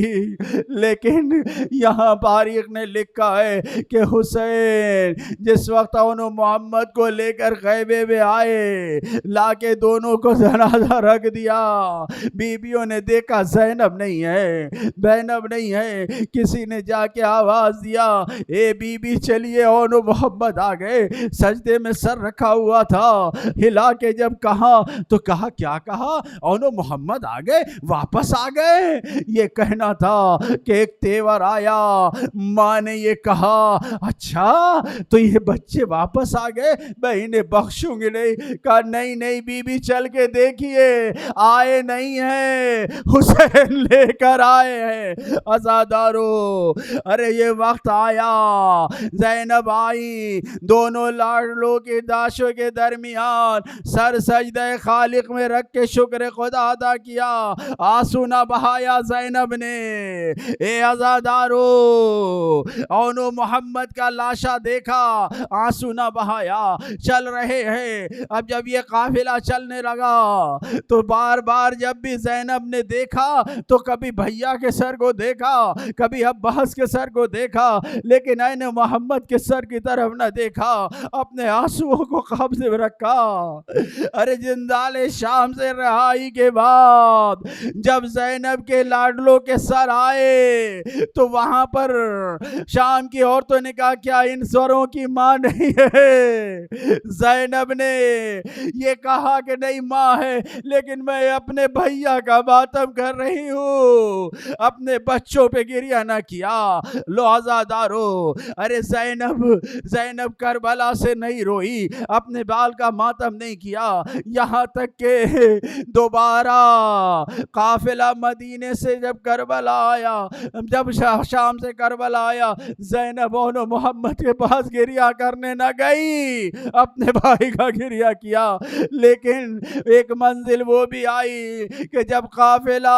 لیکن یہاں تاریخ نے لکھا ہے کہ حسین جس وقت انہوں محمد کو لے کر خیمے میں آئے، لا کے دونوں کو جنازہ رکھ دیا، بیویوں نے دیکھا زینب نہیں ہے. کسی نے جا کے آواز دیا، اے بی بی چلیے، انہوں محمد آ گئے. سجدے میں سر رکھا ہوا تھا، ہلا کے جب کہا تو کہا، کیا کہا؟ انہوں محمد آ گئے، واپس آ گئے. یہ کہنا تھا کہ ایک تیور آیا. ماں نے یہ کہا، اچھا تو یہ بچے واپس آ گئے، میں انہیں بخشوں گی نہیں. کہا نہیں بی بی چل کے دیکھیے، آئے نہیں ہیں، حسین لے کر آئے ہیں. عزادارو، ارے یہ وقت آیا، زینب آئی، دونوں لاڈلوں کی داشوں کے درمیان سر سجدہ خالق میں رکھ کے شکر خدا ادا کیا، آنسو نہ بہایا زینب نے. اے عزادارو، اونو محمد کا لاشا دیکھا، آنسو نہ بہایا. چل رہے ہیں. اب جب یہ قافلہ چلنے لگا تو بار بار جب بھی زینب نے دیکھا تو کبھی بھیا کے سر کو دیکھا، کبھی عباس کے سر کو دیکھا، لیکن عین محمد کے سر کی طرف نہ دیکھا. اپنے آنسوؤں کو قبضے میں رکھا. ارے جندال شام سے رہائی کے بعد جب زینب کے لاڈلوں کے سر آئے تو وہاں پر شام کی عورتوں نے کہا، کیا ان سروں کی ماں نہیں ہے؟ زینب نے یہ کہا کہ نہیں ماں ہے، لیکن میں اپنے بھیا کا ماتم کر رہی ہوں، اپنے بچوں پہ گریہ نہ کیا. لو عزادارو، ارے زینب کربلا سے نہیں روئی، اپنے بال کا ماتم نہیں کیا، یہاں تک کہ دوبارہ قافلہ مدینے سے جب کربلا آیا، جب شام سے کربلا آیا، زینب انہوں محمد کے پاس گریہ کرنے نہ گئی، اپنے بھائی کا گریہ کیا. لیکن ایک منزل وہ بھی آئی کہ جب قافلہ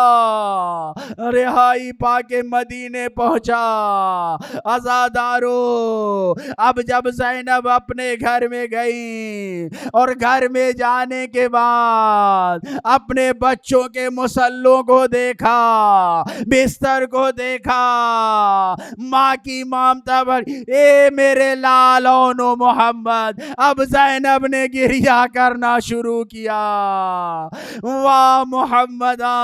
رہائی پا کے مدینے پہنچا، عزادارو اب جب زینب اپنے گھر میں گئی اور گھر میں جانے کے بعد اپنے بچوں کے مسلوں کو دیکھا، بستر کو دیکھا، ماں کی مامتا بھری، اے میرے لالونو محمد. اب زینب نے گریہ کرنا شروع کیا، واہ محمدہ،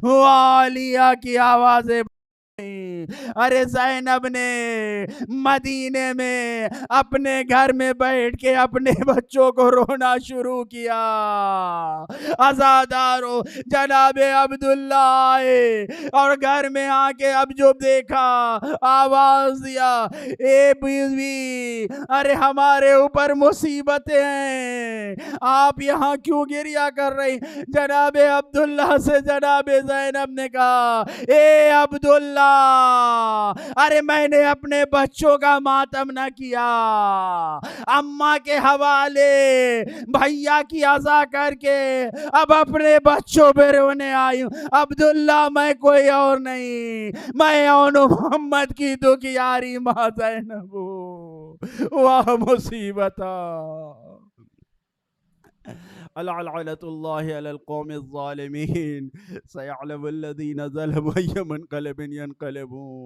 واہ علیہ کی آوازیں. ارے زینب نے مدینے میں اپنے گھر میں بیٹھ کے اپنے بچوں کو رونا شروع کیا. عزادارو، جناب عبداللہ آئے اور گھر میں آ کے اب جو دیکھا، آواز دیا، اے بیوی، ارے ہمارے اوپر مصیبتیں ہیں، آپ یہاں کیوں گریہ کر رہی؟ جناب عبداللہ سے جناب زینب نے کہا، اے عبداللہ، ارے میں نے اپنے بچوں کا ماتم نہ کیا، اماں کے حوالے بھیا کی عزا کر کے اب اپنے بچوں پہ رونے آئی ہوں. عبداللہ، میں کوئی اور نہیں، میں اونو محمد کی دکھیاری ماں زینب ہوں. واہ مصیبتہ. لعنت اللہ علی القوم الظالمین. سیعلم الذین ظلموا أي منقلب ينقلبون.